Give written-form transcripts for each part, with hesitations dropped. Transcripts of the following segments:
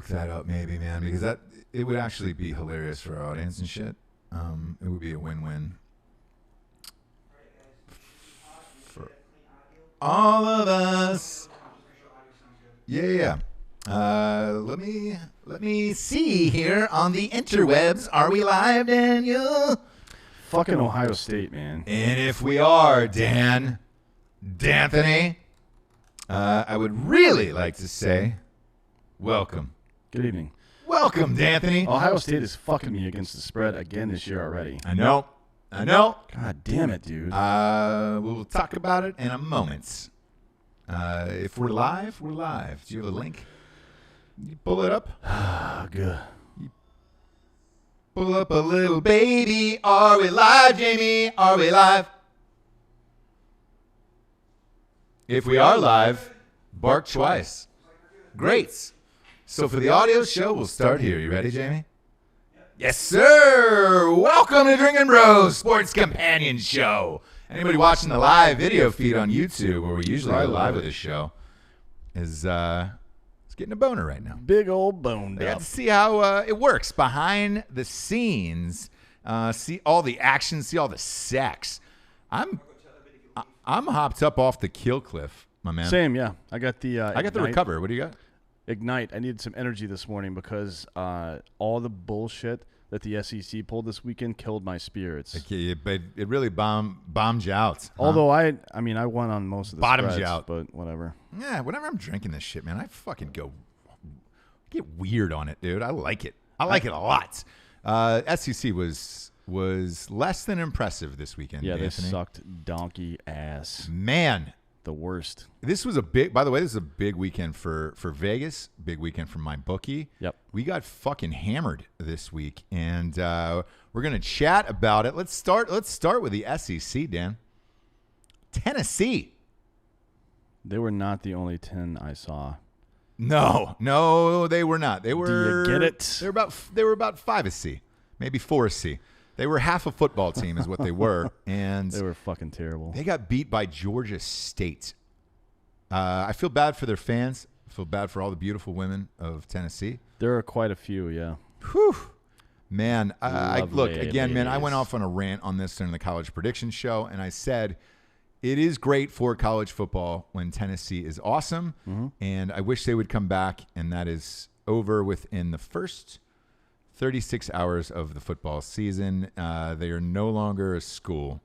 hook that up maybe, man, because it would actually be hilarious for our audience and shit. It would be a win-win for all of us. Yeah. Let me see here on the interwebs. Are we live, Daniel? Fucking Ohio State, man. And if we are, D'Anthony, I would really like to say welcome. Good evening. Welcome, D'Anthony. Ohio State is fucking me against the spread again this year already. I know. God damn it, dude. We'll talk about it in a moment. If we're live, we're live. Do you have a link? You pull it up. Good. Pull up a little baby. Are we live, Jamie? Are we live? If we are live, bark twice. Great. So for the audio show, we'll start here. You ready, Jamie? Yes, sir. Welcome to Drinkin Bros Sports Companion Show. Anybody watching the live video feed on YouTube, where we usually go live with this show, is getting a boner right now. Big old bone. I got to see how it works behind the scenes. See all the action. See all the sex. I'm hopped up off the kill cliff, my man. Same, yeah. I got the recover. What do you got? Ignite. I needed some energy this morning because all the bullshit that the SEC pulled this weekend killed my spirits. Okay, but it really bombed you out. Huh? Although I won on most of the bottoms spreads, you out, but whatever. Yeah, whenever I'm drinking this shit, man, I fucking get weird on it, dude. I like it. I like it a lot. SEC was less than impressive this weekend. Yeah, Anthony. they sucked donkey ass. Man. The worst. This is a big weekend for Vegas, big weekend for my bookie. Yep. We got fucking hammered this week, and we're going to chat about it. Let's start with the SEC, Dan. Tennessee. They were not the only 10 I saw. No, they were not. They were. Do you get it? They were about 5 a C, maybe 4 a C. They were half a football team is what they were. And they were fucking terrible. They got beat by Georgia State. I feel bad for their fans. I feel bad for all the beautiful women of Tennessee. There are quite a few, yeah. Whew. Man, look, again, ladies. man, I went off on a rant on this during the college prediction show, and I said it is great for college football when Tennessee is awesome, and I wish they would come back, and that is over within the first 36 hours of the football season. They are no longer a school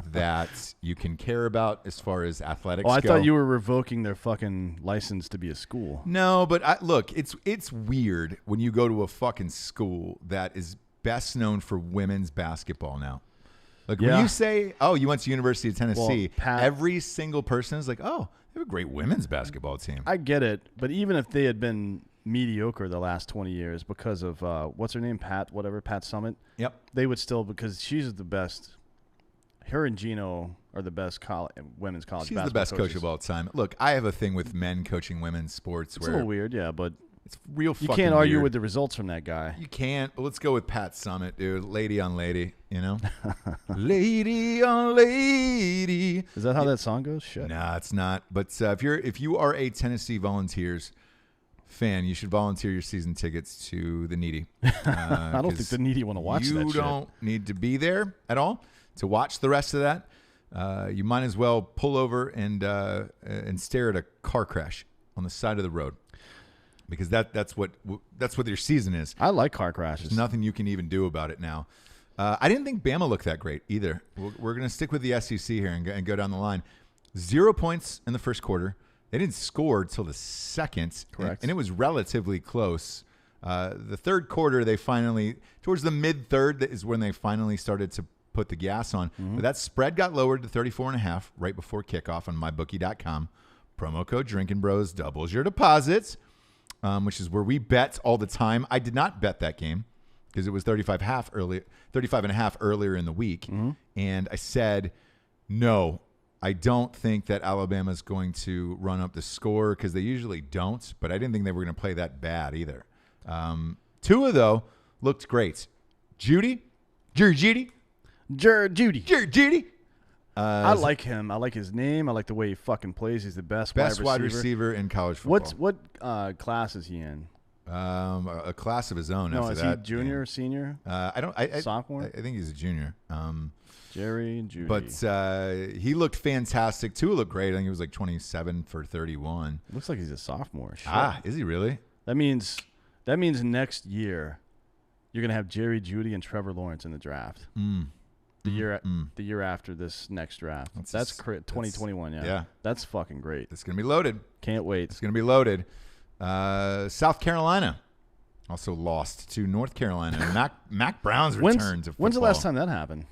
that you can care about as far as athletics go. I thought you were revoking their fucking license to be a school. No, but look, it's weird when you go to a fucking school that is best known for women's basketball now. Like when you say, oh, you went to University of Tennessee, every single person is like, oh, they have a great women's basketball team. I get it, but even if they had been mediocre the last 20 years because of what's her name, Pat Summitt. Yep. They would still, because she's the best. Her and Gino are the best women's college She's basketball the best coaches. coach of all time. Look, I have a thing with men coaching women's sports. It's a little weird, yeah, but it's real fucking you can't argue weird with the results from that guy. You can't, but let's go with Pat Summitt, dude. Lady on lady, you know? Lady on lady. Is that how that song goes? Shit. Nah, it's not. But if you are a Tennessee Volunteers fan, you should volunteer your season tickets to the Needy. I don't think the Needy want to watch that shit. You don't need to be there at all to watch the rest of that. You might as well pull over and stare at a car crash on the side of the road, because that's what your season is. I like car crashes. There's nothing you can even do about it now. I didn't think Bama looked that great either. We're going to stick with the SEC here and go down the line. 0 points in the first quarter. They didn't score till the second. Correct. And it was relatively close. The third quarter, they finally, towards the mid-third, is when they finally started to put the gas on. But that spread got lowered to 34.5 right before kickoff on mybookie.com. Promo code Drinkin Bros doubles your deposits, which is where we bet all the time. I did not bet that game because it was 35.5 earlier in the week. And I said, no, I don't think that Alabama's going to run up the score, because they usually don't, but I didn't think they were going to play that bad either. Tua, though, looked great. Judy. I like him. I like his name. I like the way he fucking plays. He's the best wide receiver in college football. What class is he in? A class of his own. No, after is that, he junior or senior? Sophomore? I think he's a junior. Jerry and Judy. But he looked fantastic. Tua looked great. I think he was like 27 for 31. Looks like he's a sophomore. Shit. Is he really? That means next year you're gonna have Jerry, Judy, and Trevor Lawrence in the draft. The year after this next draft. That's 2021. Yeah, that's fucking great. It's gonna be loaded. Can't wait. It's gonna be loaded. South Carolina also lost to North Carolina. Mac Brown's return to football. When's the last time that happened?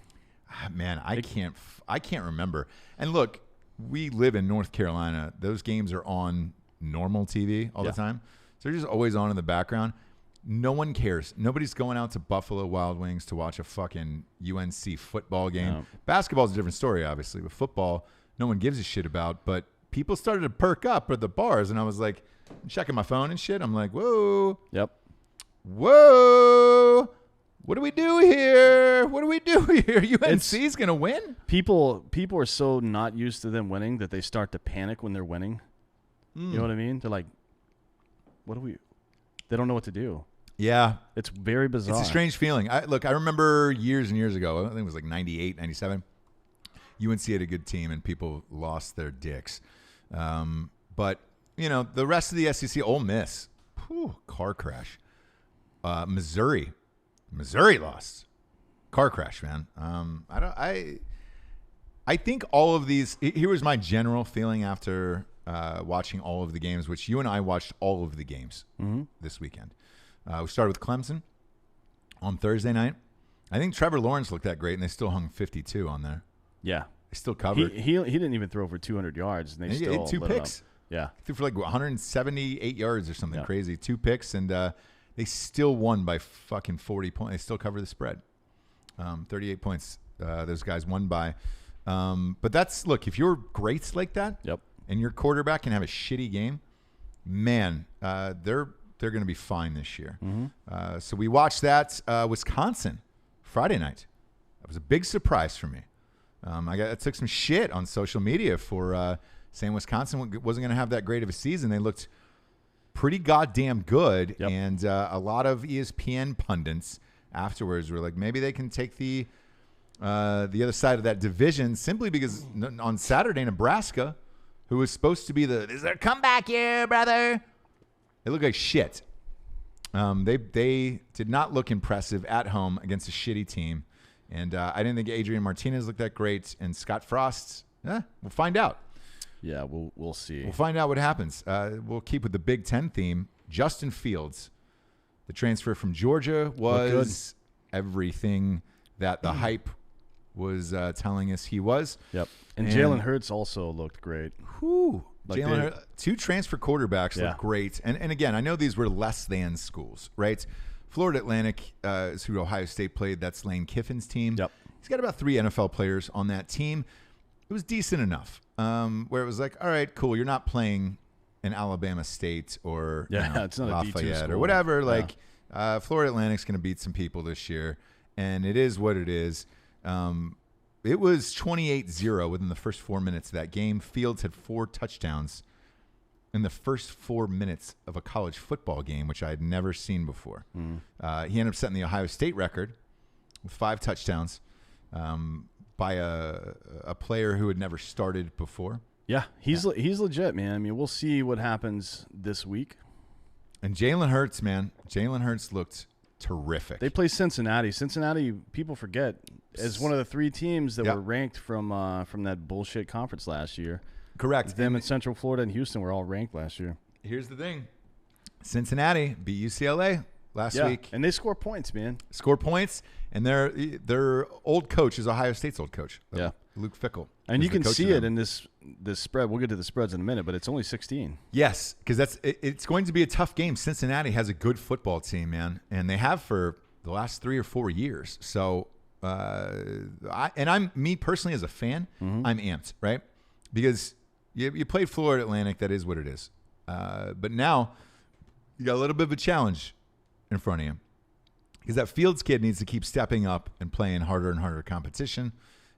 Man, I can't remember. And look, we live in North Carolina. Those games are on normal TV all the time. So they're just always on in the background. No one cares. Nobody's going out to Buffalo Wild Wings to watch a fucking UNC football game. No. Basketball's a different story, obviously, but football, no one gives a shit about. But people started to perk up at the bars, and I was like, checking my phone and shit. I'm like, whoa. Yep. Whoa. What do we do here? What do we do here? UNC's going to win? People are so not used to them winning that they start to panic when they're winning. You know what I mean? They're like, they don't know what to do. Yeah. It's very bizarre. It's a strange feeling. I remember years and years ago, I think it was like 98, 97, UNC had a good team and people lost their dicks. But, the rest of the SEC, Ole Miss, car crash. Missouri lost. Car crash, man. I think all of these, here was my general feeling after watching all of the games, which you and I watched all of the games this weekend. We started with Clemson on Thursday night. I think Trevor Lawrence looked that great, and they still hung 52 on there. Yeah. They still covered. He didn't even throw for 200 yards, and they still had 2 picks. Yeah. He threw for like 178 yards or something crazy. 2 picks, and they still won by fucking 40 points. They still cover the spread. 38 points those guys won by. But look, if you're greats like that, and your quarterback can have a shitty game, man, they're going to be fine this year. So we watched that. Wisconsin, Friday night. That was a big surprise for me. I took some shit on social media for saying Wisconsin wasn't going to have that great of a season. They looked pretty goddamn good, and a lot of ESPN pundits afterwards were like, maybe they can take the other side of that division simply because on Saturday, Nebraska, who was supposed to be this is their comeback year, brother, they look like shit. They did not look impressive at home against a shitty team, and I didn't think Adrian Martinez looked that great, and Scott Frost, we'll find out. Yeah, we'll see. We'll find out what happens. We'll keep with the Big Ten theme. Justin Fields, the transfer from Georgia, was everything that the hype was telling us he was. Yep. And Jalen Hurts also looked great. Jalen Hurts, 2 transfer quarterbacks looked great. And again, I know these were less than schools, right? Florida Atlantic is who Ohio State played. That's Lane Kiffin's team. Yep. He's got about 3 NFL players on that team. It was decent enough. Where it was like, all right, cool. You're not playing in Alabama State or it's not Lafayette or whatever. Like Florida Atlantic's going to beat some people this year, and it is what it is. It was 28-0 within the first 4 minutes of that game. Fields had 4 touchdowns in the first 4 minutes of a college football game, which I had never seen before. He ended up setting the Ohio State record with 5 touchdowns. By a player who had never started before. Yeah, he's legit, man. I mean, we'll see what happens this week. And Jalen Hurts, man. Jalen Hurts looked terrific. They play Cincinnati. Cincinnati, people forget, is one of the 3 teams that were ranked from that bullshit conference last year. Correct. Them in Central Florida and Houston were all ranked last year. Here's the thing. Cincinnati beat UCLA last week. And they score points, man. Score points. And their old coach is Ohio State's old coach. Luke Fickell. And you can see it in this spread. We'll get to the spreads in a minute, but it's only 16. Yes, because it's going to be a tough game. Cincinnati has a good football team, man, and they have for the last 3 or 4 years. So, me personally as a fan, I'm amped, right? Because you played Florida Atlantic. That is what it is. But now you got a little bit of a challenge in front of you. Because that Fields kid needs to keep stepping up and playing harder and harder competition.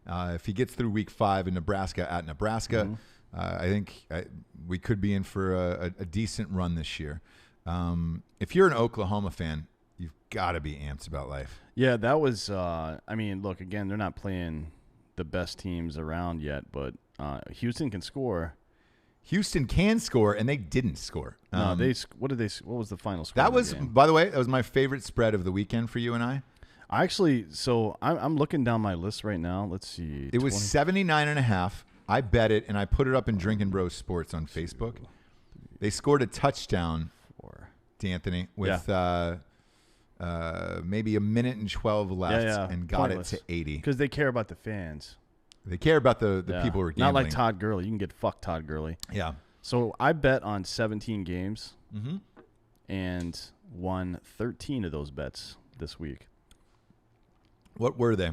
If he gets through week 5 in Nebraska at Nebraska, I think we could be in for a decent run this year. If you're an Oklahoma fan, you've got to be amped about life. Yeah, that was. I mean, look, again, they're not playing the best teams around yet, but Houston can score. Houston can score, and they didn't score. No, What was the final score? That was, by the way, that was my favorite spread of the weekend for you and I. I'm looking down my list right now. Let's see. It was 79.5. I bet it, and I put it up in Drinkin Bros Sports on Facebook. They scored a touchdown, D'Anthony, with maybe a minute and 12 left, and got it to 80. Because they care about the fans. They care about the people who are gambling. Not like Todd Gurley. You can get fucked Todd Gurley. Yeah. So I bet on 17 games and won 13 of those bets this week. What were they?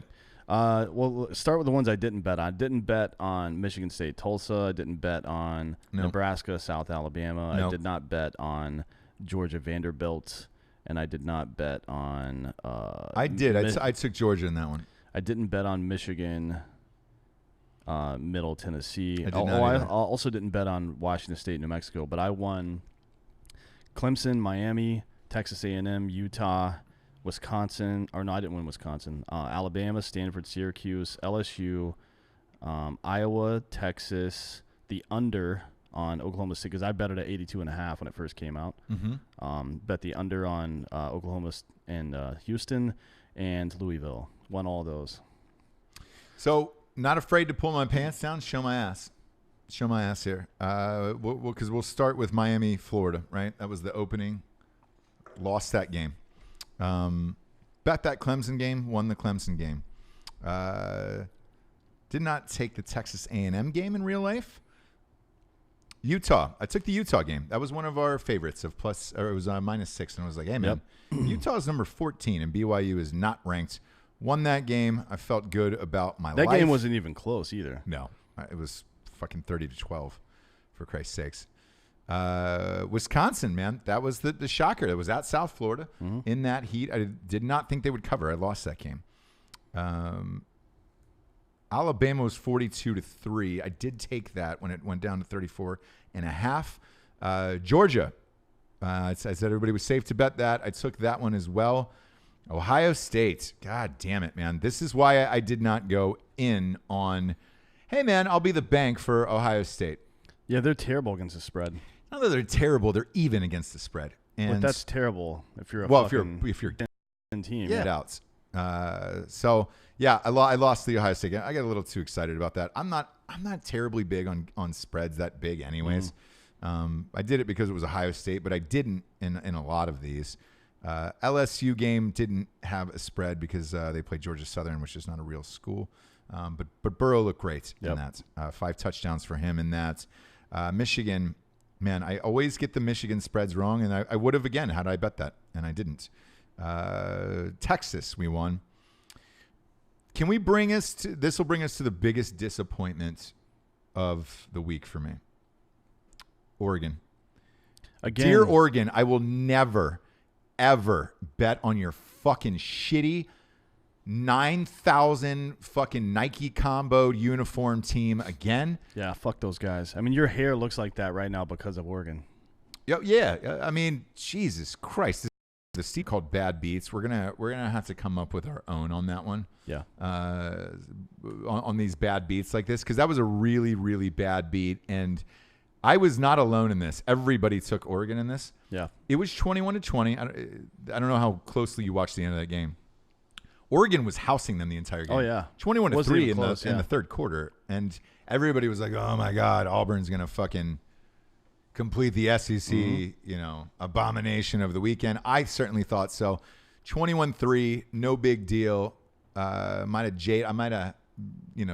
Well, start with the ones I didn't bet on. I didn't bet on Michigan State, Tulsa. I didn't bet on Nebraska, South Alabama. I did not bet on Georgia, Vanderbilt. And I did not bet on... I did. I took Georgia in that one. I didn't bet on Michigan, Middle Tennessee. I also didn't bet on Washington State, New Mexico. But I won Clemson, Miami, Texas A&M, Utah, Wisconsin. Or no, I didn't win Wisconsin. Alabama, Stanford, Syracuse, LSU, Iowa, Texas, the under on Oklahoma State, because I bet it at 82.5 when it first came out. Bet the under on Oklahoma and Houston and Louisville. Won all those. So, not afraid to pull my pants down, show my ass. Show my ass here. Because we'll start with Miami, Florida, right? That was the opening. Lost that game. Bet that Clemson game, won the Clemson game. Did not take the Texas A&M game in real life. Utah. I took the Utah game. That was one of our favorites of plus, or it was -6, and I was like, hey, man, Utah's number 14, and BYU is not ranked. Won that game. I felt good about my life. That game wasn't even close either. No. It was fucking 30-12, for Christ's sakes. Wisconsin, man, that was the shocker. That was at South Florida in that heat. I did not think they would cover. I lost that game. Alabama was 42-3. I did take that when it went down to 34.5. Georgia, I said everybody was safe to bet that. I took that one as well. Ohio State, God damn it, man. This is why I did not go in on, hey, man, I'll be the bank for Ohio State. Yeah, they're terrible against the spread. Not that they're terrible, they're even against the spread. And but that's terrible if you're if you're team. Yeah. Outs. So yeah, I lost the Ohio State game. I got a little too excited about that. I'm not terribly big on spreads that big, anyways. I did it because it was Ohio State, but I didn't in a lot of these. LSU game didn't have a spread because they played Georgia Southern, which is not a real school. But Burrow looked great in that. 5 touchdowns for him in that. Michigan, man, I always get the Michigan spreads wrong, and I would have again had I bet that, and I didn't. Texas, we won. Can we bring us to this? Will bring us to the biggest disappointment of the week for me. Oregon. Again, Dear Oregon, I will never, ever bet on your fucking shitty 9,000 fucking Nike comboed uniform team again. Yeah, fuck those guys. I mean, your hair looks like that right now because of Oregon. Yeah. I mean, Jesus Christ. The Steve called bad beats. We're gonna have to come up with our own on that one. Yeah. On these bad beats like this, because that was a really, really bad beat, and I was not alone in this. Everybody took Oregon in this. Yeah. It was 21-20. I don't know how closely you watched the end of that game. Oregon was housing them the entire game. Oh yeah. 21-3 in the third quarter, and everybody was like, "Oh my God, Auburn's gonna fucking complete the SEC, abomination of the weekend." I certainly thought so. 21-3, no big deal. I might have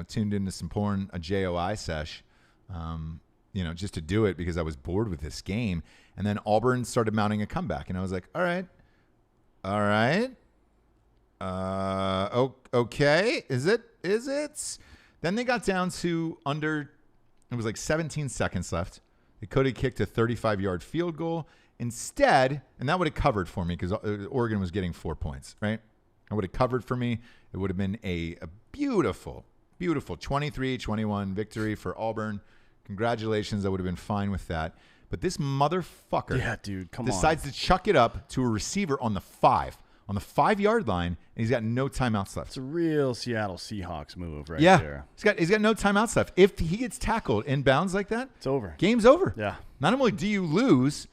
tuned into some porn, a JOI sesh, just to do it because I was bored with this game. And then Auburn started mounting a comeback, and I was like, all right. Okay. Is it? Then they got down to it was like 17 seconds left. They could have kicked a 35-yard field goal instead, and that would have covered for me because Oregon was getting 4 points, right? It would have covered for me. It would have been a beautiful, beautiful 23-21 victory for Auburn. Congratulations. I would have been fine with that. But this motherfucker decides to chuck it up to a receiver on the 5-yard line, and he's got no timeouts left. It's a real Seattle Seahawks move right there. He's got no timeouts left. If he gets tackled in bounds like that, it's over. Game's over. Yeah. Not only do you lose,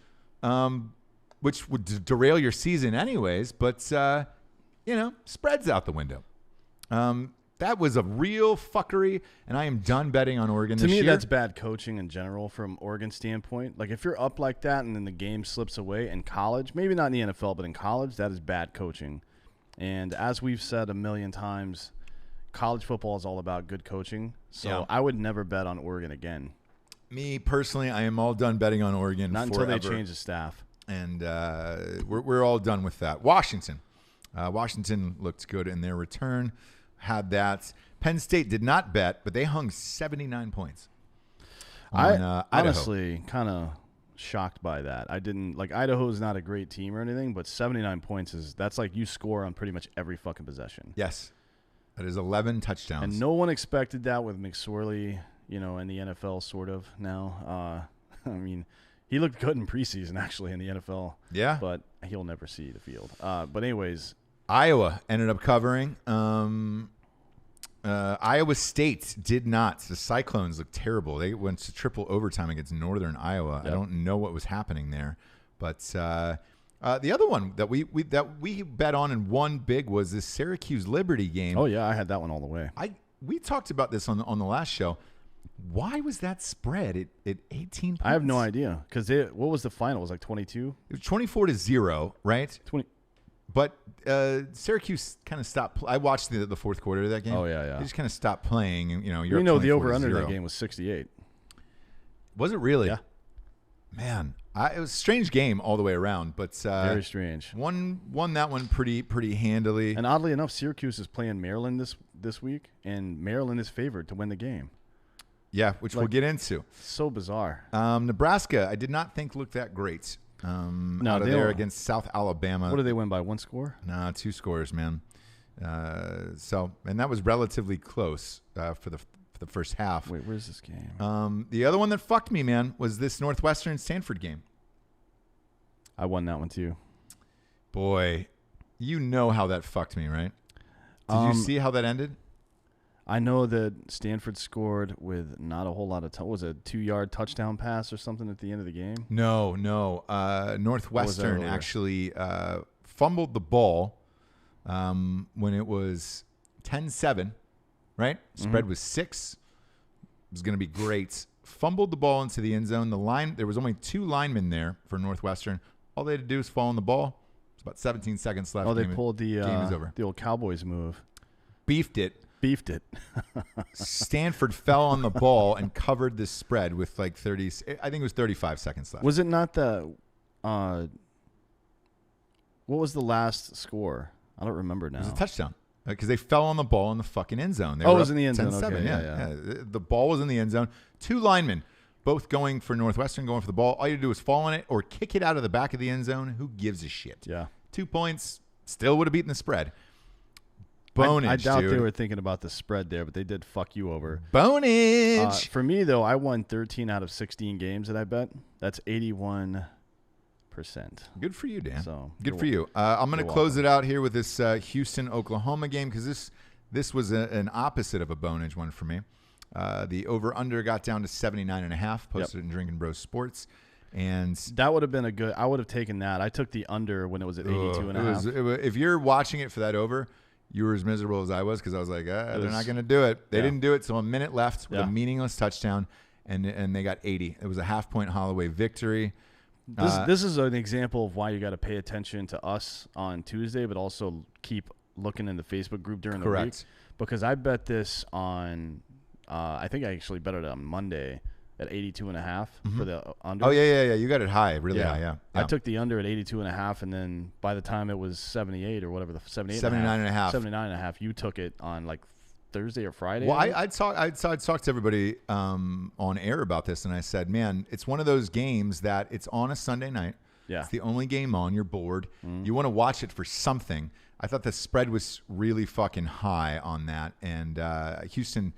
which would derail your season anyways, but spread's out the window. That was a real fuckery, and I am done betting on Oregon this year. To me, that's bad coaching in general from Oregon's standpoint. Like, if you're up like that and then the game slips away in college, maybe not in the NFL, but in college, that is bad coaching. And as we've said a million times, college football is all about good coaching. So I would never bet on Oregon again. Me, personally, I am all done betting on Oregon Not forever. until they change the staff. And we're all done with that. Washington looked good in their return. Had that. Penn State did not bet, but they hung 79 points. I honestly kind of shocked by that. I didn't like Idaho's not a great team or anything, but 79 points that's like you score on pretty much every fucking possession. Yes, that is 11 touchdowns, and no one expected that with McSorley, in the NFL sort of now. I mean, he looked good in preseason actually in the NFL. Yeah, but he'll never see the field. But anyways. Iowa ended up covering. Iowa State did not. The Cyclones looked terrible. They went to triple overtime against Northern Iowa. Yep. I don't know what was happening there. But the other one that we bet on and won big was this Syracuse Liberty game. Oh, yeah, I had that one all the way. We talked about this on the last show. Why was that spread at 18 points? I have no idea. Because what was the final? It was like 22? It was 24-0, right? 20. But Syracuse kind of stopped. I watched the fourth quarter of that game. Oh, yeah. They just kind of stopped playing. And, the over-under that game was 68. Was it really? Yeah. Man, it was a strange game all the way around. But very strange. Won that one pretty handily. And oddly enough, Syracuse is playing Maryland this week, and Maryland is favored to win the game. Yeah, which we'll get into. So bizarre. Nebraska, I did not think looked that great. Out of there against South Alabama. What did they win by? 1 score? Nah, 2 scores, man. And that was relatively close for the first half. Wait, where's this game? The other one that fucked me, man, was this Northwestern Stanford game. I won that one too. Boy, you know how that fucked me, right? Did you see how that ended? I know that Stanford scored with not a whole lot of time. Was it a 2-yard touchdown pass or something at the end of the game? No. Northwestern actually fumbled the ball when it was 10-7, right? Spread was 6. It was going to be great. Fumbled the ball into the end zone. There was only 2 linemen there for Northwestern. All they had to do was fall on the ball. It's about 17 seconds left. Oh, they pulled game is over. The old Cowboys move. Beefed it. Stanford fell on the ball and covered this spread with like 30. I think it was 35 seconds left. Was it not the? What was the last score? I don't remember now. It was a touchdown because they fell on the ball in the fucking end zone. It was in the end zone. Okay, yeah. The ball was in the end zone. 2 linemen, both going for Northwestern, going for the ball. All you had to do was fall on it or kick it out of the back of the end zone. Who gives a shit? Yeah. 2 points still would have beaten the spread. Bonage, I doubt dude. they were thinking about the spread there, but they did fuck you over. Bonage. For me, though, I won 13 out of 16 games that I bet. That's 81%. Good for you, Dan. So good for you. I'm going to close it out here with this Houston-Oklahoma game because this was an opposite of a bonage one for me. The over-under got down to 79.5, posted in Drinkin Bros Sports. And that would have been I would have taken that. I took the under when it was at 82.5. If you're watching it for that over, you were as miserable as I was because I was like, they're not going to do it. They didn't do it, so a minute left with a meaningless touchdown, and they got 80. It was a half-point Holloway victory. This is an example of why you got to pay attention to us on Tuesday, but also keep looking in the Facebook group during the week. Because I bet this on I think I actually bet it on Monday at 82.5 for the under. Oh, yeah. You got it high, really high, yeah. I took the under at 82.5, and then by the time it was 78 or whatever, 79.5. 79.5, you took it on like Thursday or Friday. Well, I'd talked to everybody on air about this, and I said, man, it's one of those games that it's on a Sunday night. Yeah. It's the only game on. You're bored. You want to watch it for something. I thought the spread was really fucking high on that, and Houston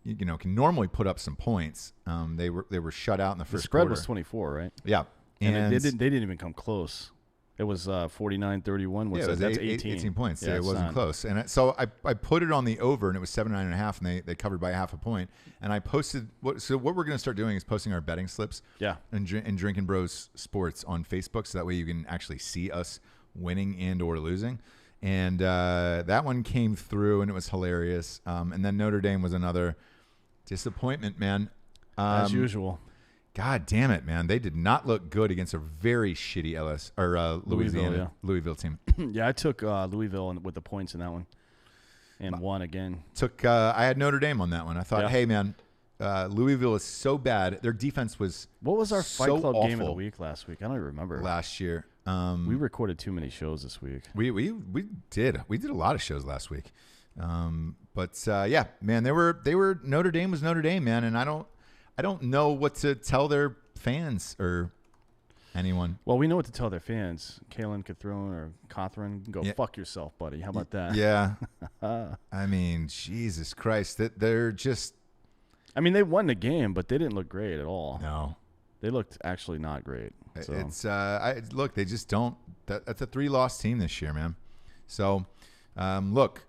can normally put up some points. They were shut out in the first spread quarter. was 24, right? Yeah. And they didn't even come close. It was 49-31. It was that's 18 points. Yeah, it wasn't close. And so I put it on the over, and it was 79.5, and they covered by half a point. And I posted so what we're going to start doing is posting our betting slips. Yeah. And Drinkin Bros Sports on Facebook, so that way you can actually see us winning and or losing. And that one came through, and it was hilarious. And then Notre Dame was another disappointment, man. As usual. God damn it, man! They did not look good against a very shitty Louisville team. Yeah, I took Louisville with the points in that one, and won again. I had Notre Dame on that one. I thought, hey, man, Louisville is so bad. Their defense was What was our so Fight Club awful game of the week last week? I don't even remember. Last year, we recorded too many shows this week. We did a lot of shows last week, but yeah, man, they were Notre Dame was Notre Dame, man, and I don't know what to tell their fans or anyone. Well, we know what to tell their fans. Kalen Cawthron, go fuck yourself, buddy. How about that? Yeah. I mean, Jesus Christ. They're just... I mean, they won the game, but they didn't look great at all. No. They looked actually not great. So. It's look, they just don't... That's a 3-loss team this year, man. So, look,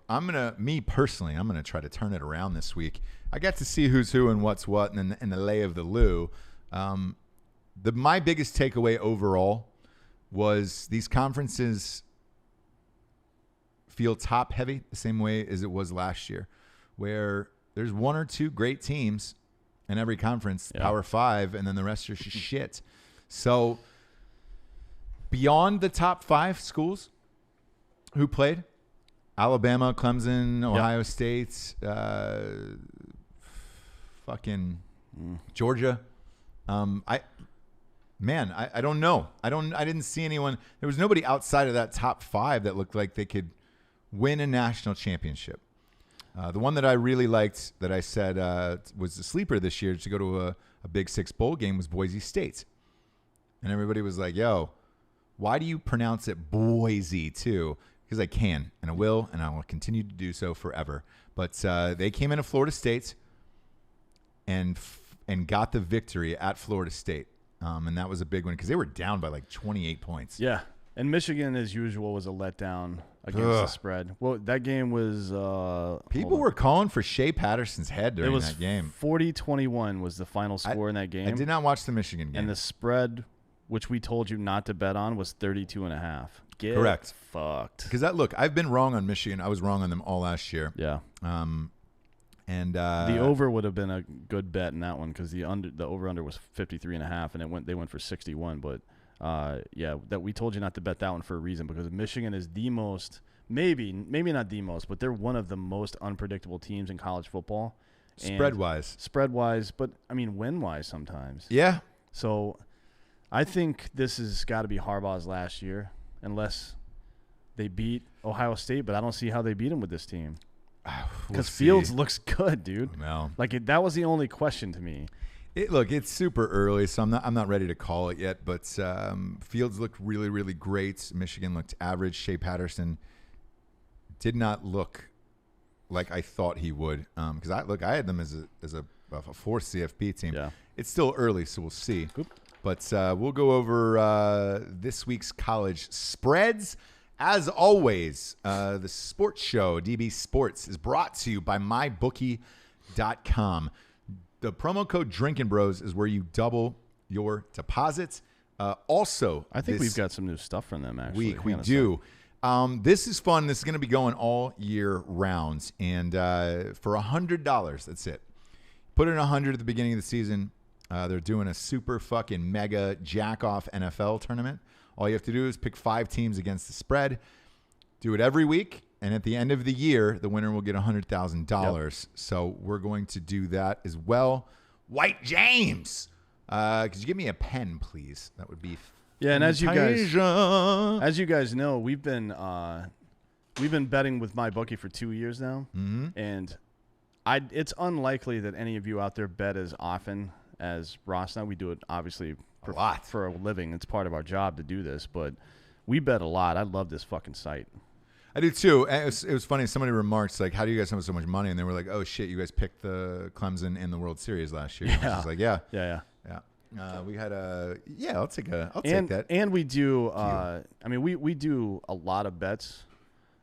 me personally, I'm going to try to turn it around this week. I got to see who's who and what's what and the lay of the Lou. My biggest takeaway overall was these conferences feel top heavy the same way as it was last year, where there's one or two great teams in every conference, Power 5, and then the rest are shit. So beyond the top 5 schools who played, Alabama, Clemson, Ohio State, fucking Georgia. I don't know. I didn't see anyone. There was nobody outside of that top 5 that looked like they could win a national championship. The one that I really liked that I said was the sleeper this year to go to a Big 6 bowl game was Boise State. And everybody was like, yo, why do you pronounce it Boise too? Because I can, and I will, and I will continue to do so forever. But they came into Florida State and got the victory at Florida State. And that was a big one because they were down by like 28 points. Yeah. And Michigan, as usual, was a letdown against the spread. Well, that game was... people were calling for Shea Patterson's head during that game. 40-21 was the final score in that game. I did not watch the Michigan game. And the spread, which we told you not to bet on, was 32.5. Correct. Fucked. Because I've been wrong on Michigan. I was wrong on them all last year. Yeah. And the over would have been a good bet in that one because the over-under was 53.5, and they went for 61. But that we told you not to bet that one for a reason because Michigan is the most, maybe not the most, but they're one of the most unpredictable teams in college football. Spread-wise, but I mean win-wise sometimes. Yeah. So I think this has got to be Harbaugh's last year unless they beat Ohio State, but I don't see how they beat them with this team. Because Fields looks good, dude. No. That was the only question to me. It's super early, so I'm not ready to call it yet. But Fields looked really, really great. Michigan looked average. Shea Patterson did not look like I thought he would. Because I had them as a fourth CFP team. Yeah. It's still early, so we'll see. Oop. But we'll go over this week's college spreads. As always, the sports show, DB Sports, is brought to you by MyBookie.com. The promo code Drinkin Bros is where you double your deposits. Also, I think we've got some new stuff from them, actually. We do. This is fun. This is going to be going all year round. And for $100, that's it. Put in $100 at the beginning of the season. They're doing a super fucking mega jack-off NFL tournament. All you have to do is pick 5 teams against the spread. Do it every week. And at the end of the year, the winner will get $100,000. Yep. So we're going to do that as well. White James, could you give me a pen, please? That would be and as you guys know, we've been betting with MyBookie for 2 years now, and it's unlikely that any of you out there bet as often as Ross and I. We do it obviously for a living. It's part of our job to do this, but we bet a lot. I love this fucking site. I do too. And it was funny. Somebody remarked like, "How do you guys have so much money?" And they were like, "Oh shit, you guys picked the Clemson in the World Series last year." I was like, "Yeah, yeah." We had I'll take that. And we do. I mean, we do a lot of bets.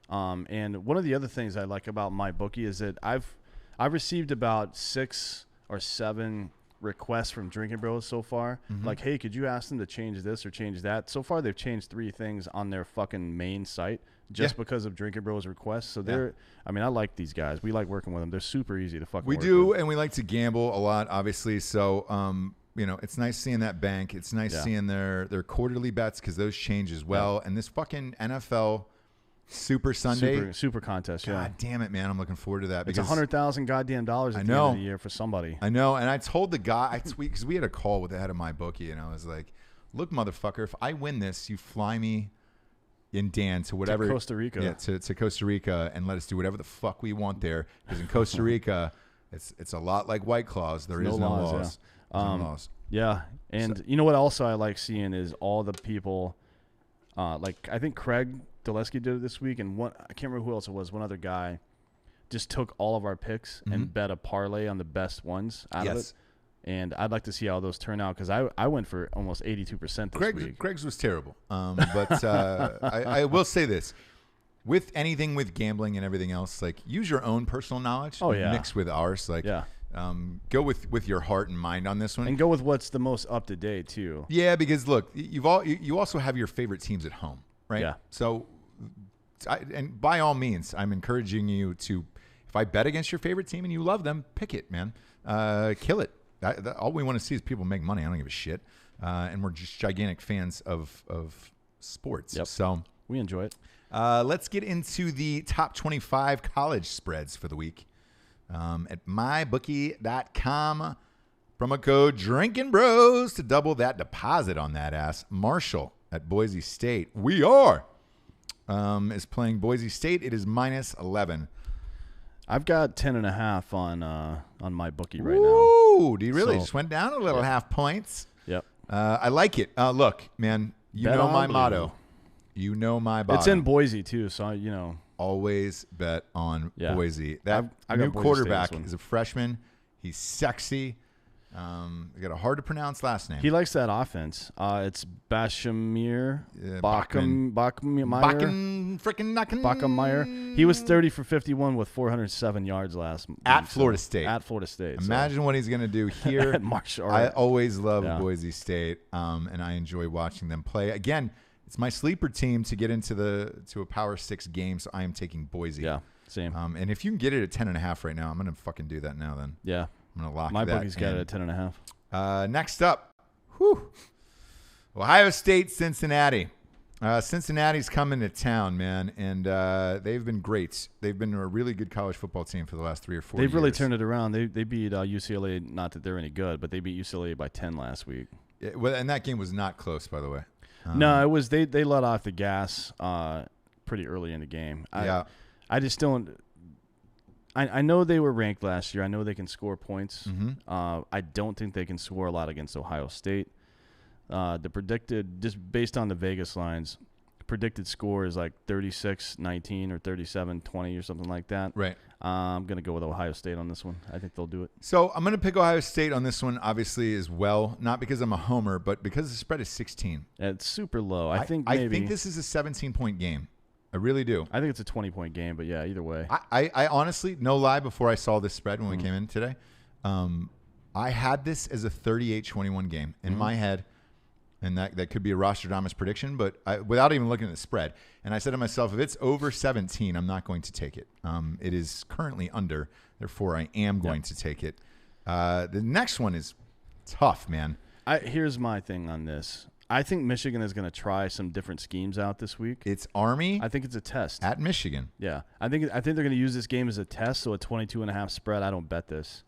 And one of the other things I like about my bookie is that I've received about 6 or 7 requests from Drinkin Bros so far. Like, hey, could you ask them to change this or change that? So far, they've changed 3 things on their fucking main site just because of Drinkin Bros requests. So they're, I mean, I like these guys. We like working with them. They're super easy to fucking work with. And we like to gamble a lot, obviously. So, it's nice seeing that bank. It's nice seeing their quarterly bets because those change as well. And this fucking NFL Super Sunday, super contest. God damn it, man! I'm looking forward to that. It's $100,000 goddamn dollars at the end of the year for somebody. I know, and I told the guy I tweet because we had a call with the head of my bookie, and I was like, "Look, motherfucker, if I win this, you fly me in Dan to whatever Costa Rica, to Costa Rica, and let us do whatever the fuck we want there. Because in Costa Rica, it's a lot like White Claws. There is no laws. No laws. Yeah, and you know what? Also, I like seeing is all the people, like I think Craig Dulesky did it this week, and I can't remember who else it was. One other guy just took all of our picks and bet a parlay on the best ones out of it. And I'd like to see how those turn out because I went for almost 82% this week. Craig's was terrible. But I will say this. With anything with gambling and everything else, like use your own personal knowledge mixed with ours. Like go with your heart and mind on this one. And go with what's the most up to date too. Yeah, because look, you also have your favorite teams at home. Right. Yeah. So, and by all means, I'm encouraging you to, if I bet against your favorite team and you love them, pick it, man. Kill it. All we want to see is people make money. I don't give a shit. And we're just gigantic fans of sports. Yep. So we enjoy it. Let's get into the top 25 college spreads for the week. At mybookie.com, promo code Drinkin Bros to double that deposit on that ass. Marshall at Boise State. Is playing Boise State. It is -11. I've got 10.5 on my bookie right now. Ooh, do you really? Just went down a little half points. Yep. I like it. Look, man, you know my motto. You know my motto. It's in Boise too, so always bet on Boise. That new quarterback is a freshman. He's sexy. Got a hard to pronounce last name. He likes that offense. It's Bashmir Bachmeyer. He was 30 for 51 with 407 yards last at Florida State. Imagine what he's going to do here. At Marshall. I always love Boise State, and I enjoy watching them play. Again, it's my sleeper team to get into a Power 6 game, so I am taking Boise. Yeah, same. And if you can get it at 10.5 right now, I'm going to fucking do that now then. Yeah. I'm going to lock my that bookie's got it at 10.5. Next up, Ohio State, Cincinnati. Cincinnati's coming to town, man, and they've been great. They've been a really good college football team for the last 3 or 4 years. They've really turned it around. They beat UCLA, not that they're any good, but they beat UCLA by 10 last week. Yeah, well, and that game was not close, by the way. No, it was they let off the gas pretty early in the game. I just don't. I know they were ranked last year. I know they can score points. I don't think they can score a lot against Ohio State. The predicted, just based on the Vegas lines, predicted score is like 36-19 or 37-20 or something like that. Right. I'm going to go with Ohio State on this one. I think they'll do it. So I'm going to pick Ohio State on this one, obviously, as well. Not because I'm a homer, but because the spread is 16. It's super low. I think this is a 17-point game. I really do. I think it's a 20-point game, but yeah, either way. I honestly, no lie, before I saw this spread when we came in today, I had this as a 38-21 game in my head, and that could be a Rostradamus prediction, but without even looking at the spread. And I said to myself, if it's over 17, I'm not going to take it. It is currently under, therefore I am going to take it. The next one is tough, man. Here's my thing on this. I think Michigan is going to try some different schemes out this week. It's Army. I think it's a test at Michigan. Yeah, I think they're going to use this game as a test. So a 22.5 spread. I don't bet this.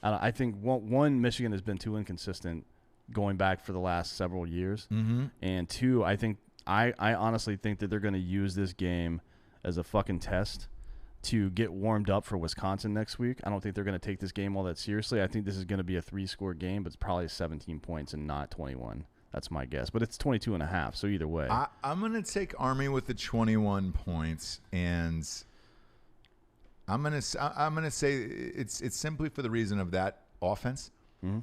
I think one, Michigan has been too inconsistent going back for the last several years, and two, I honestly think that they're going to use this game as a fucking test to get warmed up for Wisconsin next week. I don't think they're going to take this game all that seriously. I think this is going to be a 3-score game, but it's probably 17 points and not 21. That's my guess. But it's 22.5, so either way. I'm going to take Army with the 21 points, and I'm going to say it's simply for the reason of that offense. Mm-hmm.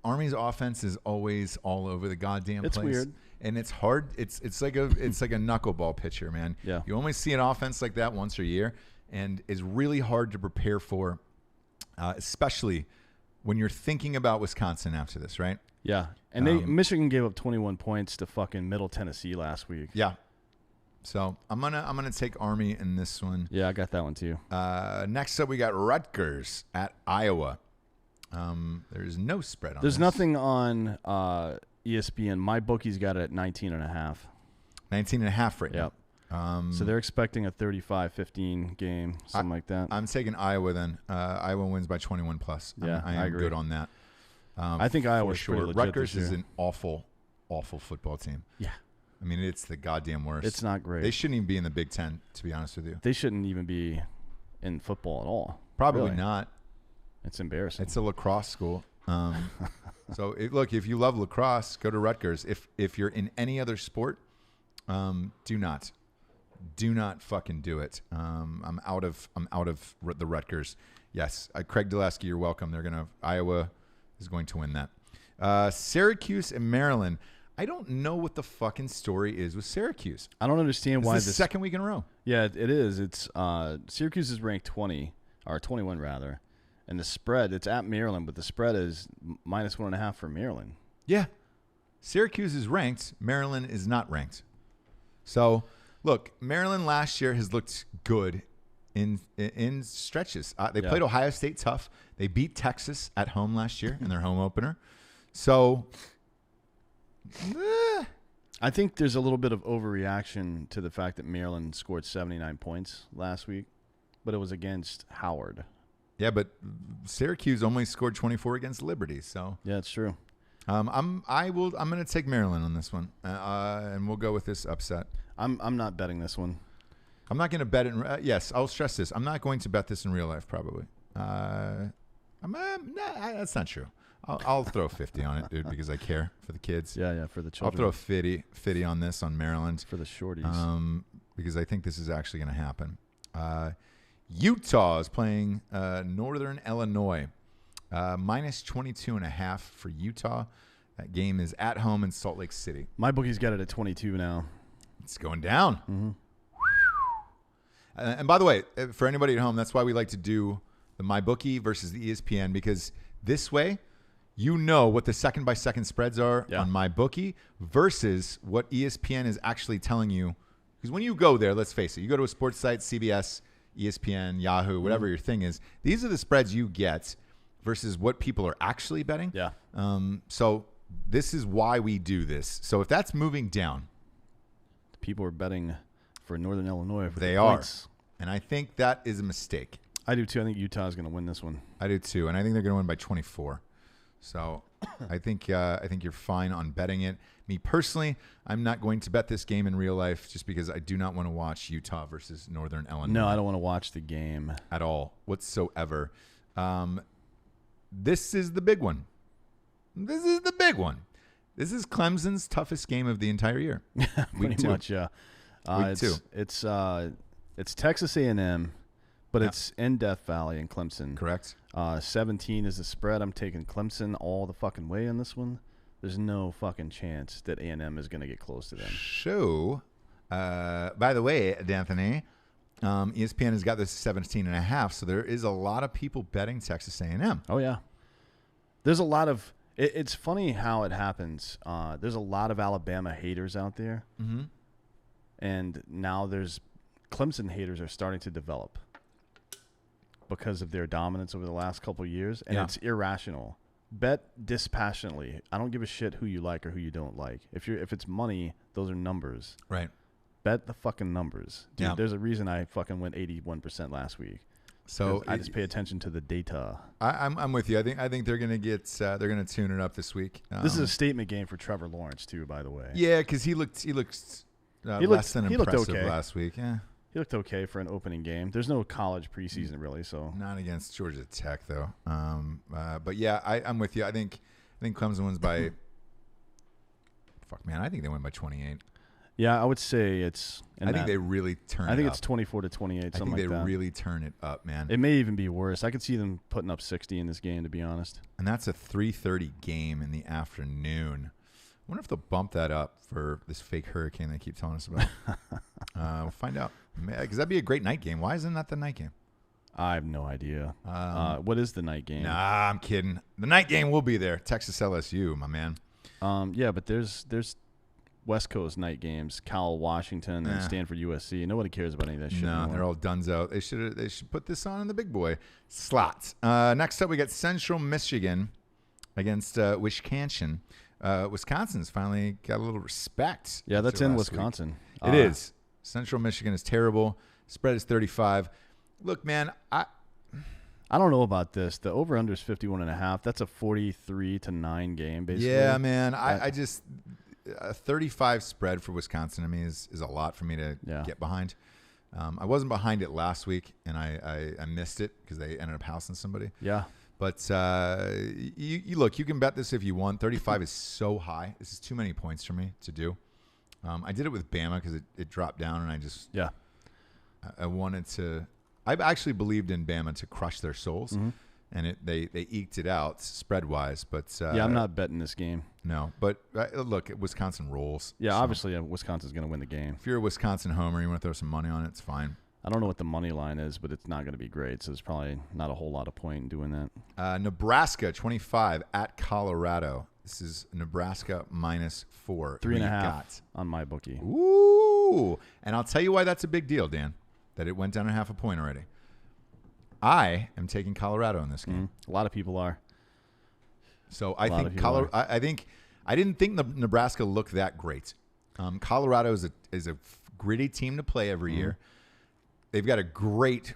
Army's offense is always all over the goddamn place. It's weird. And it's hard. It's like a knuckleball pitcher, man. Yeah. You only see an offense like that once a year, and it's really hard to prepare for, especially when you're thinking about Wisconsin after this, right? Yeah. And Michigan gave up 21 points to fucking Middle Tennessee last week. Yeah. So I'm gonna take Army in this one. Yeah, I got that one too. Next up, we got Rutgers at Iowa. There's no spread on. There's nothing on ESPN. My bookie's got it at 19.5. 19.5 right now. Yep. So they're expecting a 35-15 game, something like that. I'm taking Iowa then. Iowa wins by 21 plus. Yeah, I am agree. good on that. I think Iowa's sure. pretty legit Rutgers this year. is an awful, awful football team. Yeah. I mean, it's the goddamn worst. It's not great. They shouldn't even be in the Big Ten, to be honest with you. They shouldn't even be in football at all. Probably really. not. It's embarrassing. It's a lacrosse school. So look, if you love lacrosse, go to Rutgers. If you're in any other sport, do not fucking do it. I'm out of the Rutgers. Yes, Craig Dulaski, you're welcome. Iowa is going to win that. Syracuse and Maryland. I don't know what the fucking story is with Syracuse. I don't understand why this is the second week in a row. Yeah, it is. It's Syracuse is ranked 20 or 21 rather, and the spread, it's at Maryland, but the spread is -1.5 for Maryland. Yeah, Syracuse is ranked. Maryland is not ranked. So look, Maryland last year has looked good in stretches. They played Ohio State tough. They beat Texas at home last year in their home opener. So. I think there's a little bit of overreaction to the fact that Maryland scored 79 points last week, but it was against Howard. Yeah, but Syracuse only scored 24 against Liberty, so yeah, it's true. I'm going to take Maryland on this one, and we'll go with this upset. I'm not betting this one. I'm not going to bet it. Yes, I'll stress this. I'm not going to bet this in real life, probably. That's not true. I'll throw 50 on it, dude, because I care for the kids. Yeah, for the children. I'll throw 50 on this on Maryland. For the shorties. Because I think this is actually going to happen. Utah is playing Northern Illinois. -22.5 for Utah. That game is at home in Salt Lake City. My bookie's got it at 22 now. It's going down. Mm-hmm. And by the way, for anybody at home, that's why we like to do the MyBookie versus the ESPN, because this way, you know what the second-by-second spreads are on MyBookie versus what ESPN is actually telling you. Because when you go there, let's face it, you go to a sports site, CBS, ESPN, Yahoo, whatever your thing is, these are the spreads you get versus what people are actually betting. Yeah. So this is why we do this. So if that's moving down. People are betting for Northern Illinois. They are. And I think that is a mistake. I do too. I think Utah is going to win this one. I do too. And I think they're going to win by 24. So I think you're fine on betting it. Me personally, I'm not going to bet this game in real life just because I do not want to watch Utah versus Northern Illinois. No, I don't want to watch the game at all whatsoever. This is the big one. This is the big one. This is Clemson's toughest game of the entire year. Pretty much, yeah. Week 2. It's Texas A&M, but it's in Death Valley in Clemson. Correct. 17 is the spread. I'm taking Clemson all the fucking way in this one. There's no fucking chance that A&M is going to get close to them. So, by the way, D'Anthony, ESPN has got this 17.5, so there is a lot of people betting Texas A&M. Oh, yeah. There's a lot of – it's funny how it happens. There's a lot of Alabama haters out there. Mm-hmm. And now there's Clemson haters are starting to develop because of their dominance over the last couple of years, and it's irrational. Bet dispassionately. I don't give a shit who you like or who you don't like. If it's money, those are numbers. Right. Bet the fucking numbers. Dude, there's a reason I fucking went 81% last week. So I just pay attention to the data. I'm with you. I think they're gonna get they're gonna tune it up this week. This is a statement game for Trevor Lawrence too, by the way. Yeah, because he looked less than impressive last week. Yeah. He looked okay for an opening game. There's no college preseason really, so not against Georgia Tech though. But yeah, I'm with you. I think Clemson wins by Fuck, man, I think they win by 28. Yeah, I would say it's. I think they really turn it up. I think it's 24-28, something like that. I think they really turn it up, man. It may even be worse. I could see them putting up 60 in this game, to be honest. And that's a 3:30 game in the afternoon. I wonder if they'll bump that up for this fake hurricane they keep telling us about. We'll find out. Because that'd be a great night game. Why isn't that the night game? I have no idea. What is the night game? Nah, I'm kidding. The night game will be there. Texas LSU, my man. Yeah, but there's West Coast night games, Cal Washington and Stanford USC. Nobody cares about any of that shit. No, they're all dunzo. They should put this on in the big boy slots. Next up, we got Central Michigan against Wisconsin. Wisconsin's finally got a little respect. Yeah, that's in Wisconsin. It is. Central Michigan is terrible. Spread is 35. Look, man, I don't know about this. The over-under is 51.5. That's a 43-9 game, basically. Yeah, man. I just a 35 spread for Wisconsin, I mean, is a lot for me to get behind. I wasn't behind it last week, and I missed it because they ended up housing somebody. Yeah. But you look, you can bet this if you want. 35 is so high. This is too many points for me to do. I did it with Bama because it dropped down, and I just I wanted to. I actually believed in Bama to crush their souls, and they eked it out spread wise. But I'm not betting this game. No, but look, Wisconsin rolls. Yeah, so obviously Wisconsin's going to win the game. If you're a Wisconsin homer, you want to throw some money on it, it's fine. I don't know what the money line is, but it's not going to be great, so there's probably not a whole lot of point in doing that. Nebraska 25 at Colorado. This is Nebraska -4. 3.5 on my bookie. Ooh, and I'll tell you why that's a big deal, Dan. That it went down 0.5 point already. I am taking Colorado in this game. A lot of people are. So I think Colorado. I didn't think Nebraska looked that great. Colorado is a gritty team to play every year. They've got a great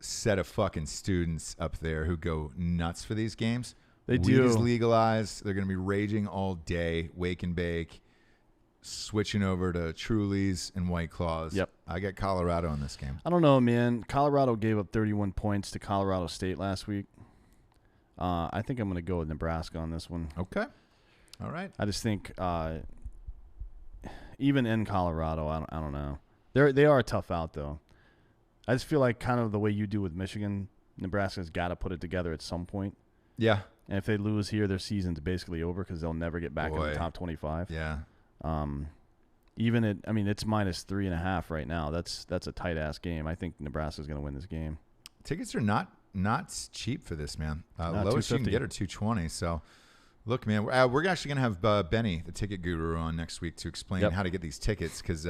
set of fucking students up there who go nuts for these games. They Weed do. is legalized. They're going to be raging all day, wake and bake, switching over to Trulies and White Claws. Yep. I got Colorado in this game. I don't know, man. Colorado gave up 31 points to Colorado State last week. I think I'm going to go with Nebraska on this one. Okay. All right. I just think even in Colorado, I don't know. They are tough out, though. I just feel like kind of the way you do with Michigan, Nebraska's got to put it together at some point. Yeah. And if they lose here, their season's basically over because they'll never get back in the top 25. Yeah. Even it's -3.5 right now. That's a tight ass game. I think Nebraska's going to win this game. Tickets are not cheap for this, man. Lowest you can get are $220. So, look, man, we're actually going to have Benny, the ticket guru, on next week to explain how to get these tickets because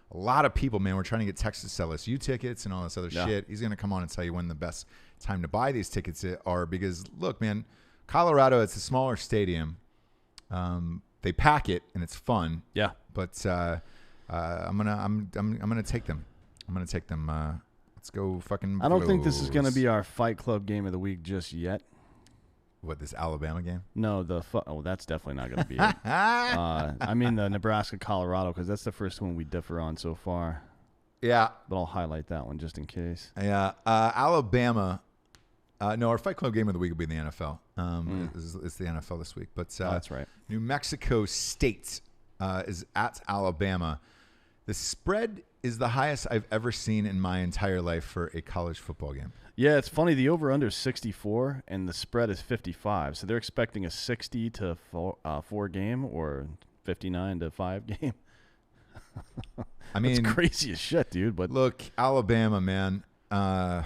a lot of people, man, we're trying to get Texas LSU tickets and all this other shit. He's going to come on and tell you when the best time to buy these tickets are because, look, man, Colorado, it's a smaller stadium. They pack it and it's fun. Yeah. But I'm gonna take them. I'm gonna take them. Let's go, fucking. I don't think this is gonna be our Fight Club game of the week just yet. What, this Alabama game? No, that's definitely not gonna be it. I mean the Nebraska Colorado because that's the first one we differ on so far. Yeah. But I'll highlight that one just in case. Yeah. Alabama. No, our Fight Club game of the week will be in the NFL. It's the NFL this week. But that's right. New Mexico State is at Alabama. The spread is the highest I've ever seen in my entire life for a college football game. Yeah, it's funny. The over-under is 64, and the spread is 55. So they're expecting a 60-4 game or 59-5 game. I mean, it's crazy as shit, dude. But look, Alabama, man. How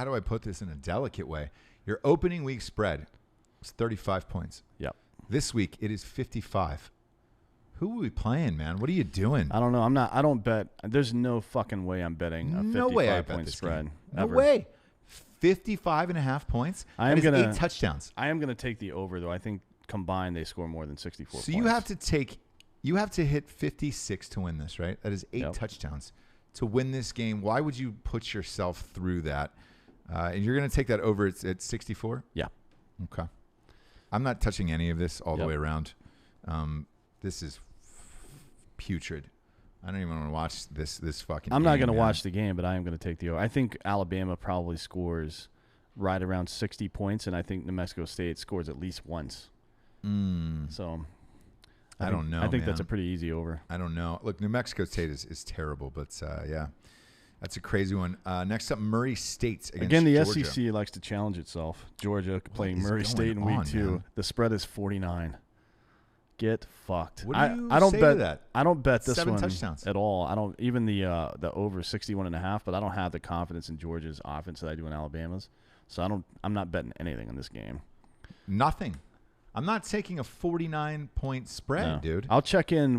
do I put this in a delicate way? Your opening week spread was 35 points. Yep. This week it is 55. Who are we playing, man? What are you doing? I don't know. I don't bet. There's no fucking way I'm betting a 55-point spread. No way. 55.5 points. That is 8 touchdowns. I am gonna take the over though. I think combined they score more than 64 points. So you have to hit 56 to win this, right? That is 8 touchdowns to win this game. Why would you put yourself through that? And you're going to take that over at 64? Yeah. Okay. I'm not touching any of this all the way around. This is putrid. I don't even want to watch this fucking I'm not going to watch the game, but I am going to take the over. I think Alabama probably scores right around 60 points, and I think New Mexico State scores at least once. So I don't know. I think that's a pretty easy over. I don't know. Look, New Mexico State is terrible, but yeah, that's a crazy one. Next up, Murray State against the Georgia. SEC likes to challenge itself. Georgia playing Murray State in week 2. Man? The spread is 49. Get fucked. What do you I don't say bet to that? I don't bet this 7 one touchdowns. at all. I don't even the over 61.5. But I don't have the confidence in Georgia's offense that I do in Alabama's. So I'm not betting anything in this game. Nothing. I'm not taking a 49-point spread, dude. I'll check in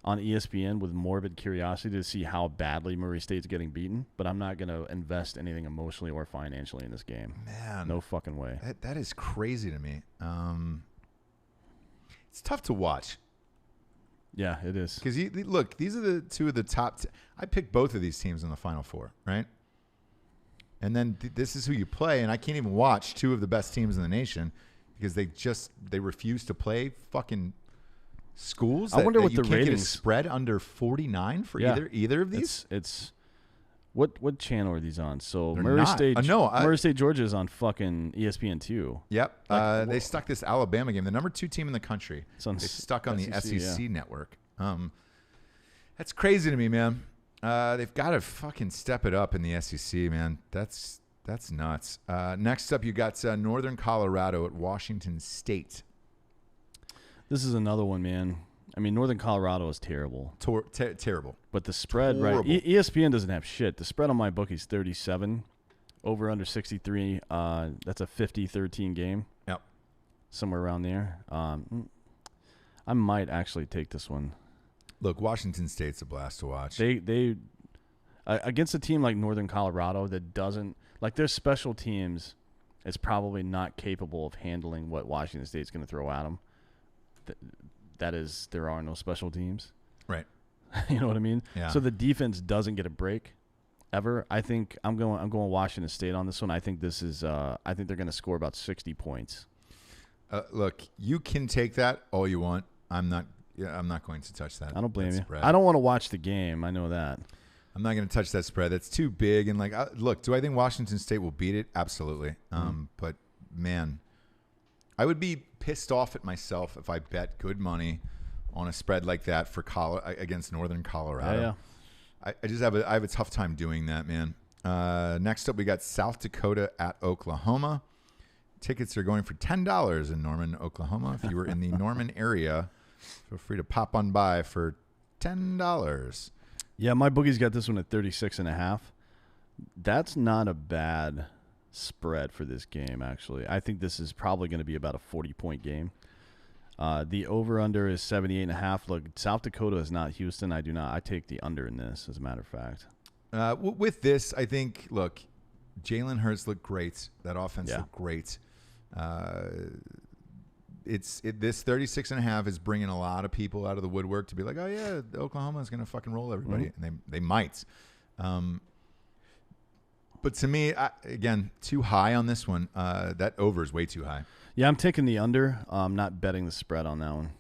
on ESPN with morbid curiosity to see how badly Murray State's getting beaten, but I'm not going to invest anything emotionally or financially in this game. Man. No fucking way. That is crazy to me. It's tough to watch. Yeah, it is. Because, look, these are the two of the top. I picked both of these teams in the Final Four, right? And then this is who you play, and I can't even watch two of the best teams in the nation because they refuse to play fucking schools. I wonder what you the can't ratings get a spread under 49 for either of these. It's what channel are these on? So They're Murray not. State, Murray State Georgia is on fucking ESPN 2. Yep, they stuck this Alabama game, the number 2 team in the country. They stuck on the SEC network. That's crazy to me, man. They've got to fucking step it up in the SEC, man. That's nuts. Next up, you got Northern Colorado at Washington State. This is another one, man. I mean, Northern Colorado is terrible. Terrible. But the spread, Horrible. right? ESPN doesn't have shit. The spread on my book is 37. Over under 63. That's a 50-13 game. Yep. Somewhere around there. I might actually take this one. Look, Washington State's a blast to watch. They against a team like Northern Colorado that doesn't like their special teams is probably not capable of handling what Washington State's going to throw at them. That is, there are no special teams. Right. You know what I mean? Yeah. So the defense doesn't get a break ever. I think I'm going Washington State on this one. I think this is I think they're going to score about 60 points. Look, you can take that all you want. I'm not going to touch that. I don't blame you. Spread. I don't want to watch the game. I know that. I'm not going to touch that spread. That's too big. And look, do I think Washington State will beat it? Absolutely. But man, I would be pissed off at myself if I bet good money on a spread like that for against Northern Colorado. Yeah. I just have a tough time doing that, man. Next up, we got South Dakota at Oklahoma. Tickets are going for $10 in Norman, Oklahoma. If you were in the Norman area, feel free to pop on by for $10. Yeah, my boogie's got this one at 36.5. That's not a bad spread for this game, actually. I think this is probably going to be about a 40-point game. The over-under is 78.5. Look, South Dakota is not Houston. I take the under in this, as a matter of fact. With this, I think, look, Jalen Hurts looked great. That offense looked great. This 36.5 is bringing a lot of people out of the woodwork to be like, oh yeah, Oklahoma is going to fucking roll everybody, and they might. But to me, again, too high on this one. That over is way too high. Yeah, I'm taking the under. I'm not betting the spread on that one.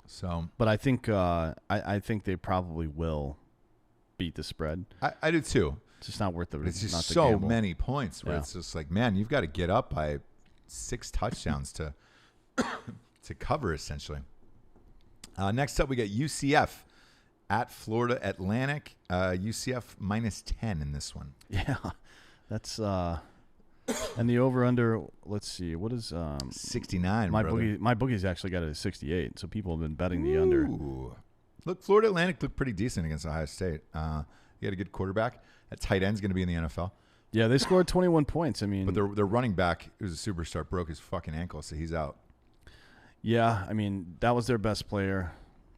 So, but I think I think they probably will beat the spread. I do too. It's just not worth the. It's just not the so gamble. many points where it's just like, man, you've got to get up by 6 touchdowns to cover essentially. Next up, we got UCF at Florida Atlantic. UCF -10 in this one. Yeah, that's and the over under. Let's see, what is 69? My boogie's actually got it at 68. So people have been betting the under. Look, Florida Atlantic looked pretty decent against Ohio State. You had a good quarterback. That tight end's going to be in the NFL. Yeah, they scored 21 points. I mean, but their running back, who's a superstar, broke his fucking ankle, so he's out. Yeah, I mean, that was their best player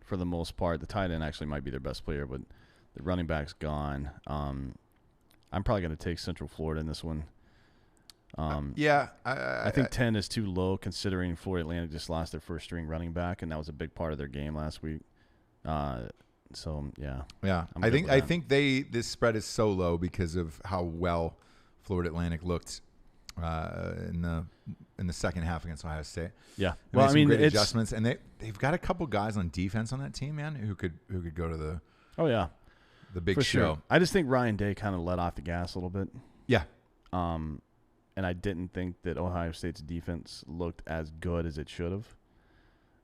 for the most part. The tight end actually might be their best player, but the running back's gone. I'm probably going to take Central Florida in this one. I think 10 is too low considering Florida Atlantic just lost their first string running back, and that was a big part of their game last week. So yeah. I think this spread is so low because of how well Florida Atlantic looked in the second half against Ohio State. Yeah, well, I mean, great adjustments, and they've got a couple guys on defense on that team, man, who could go to the big show. Sure. I just think Ryan Day kind of let off the gas a little bit. Yeah. And I didn't think that Ohio State's defense looked as good as it should have.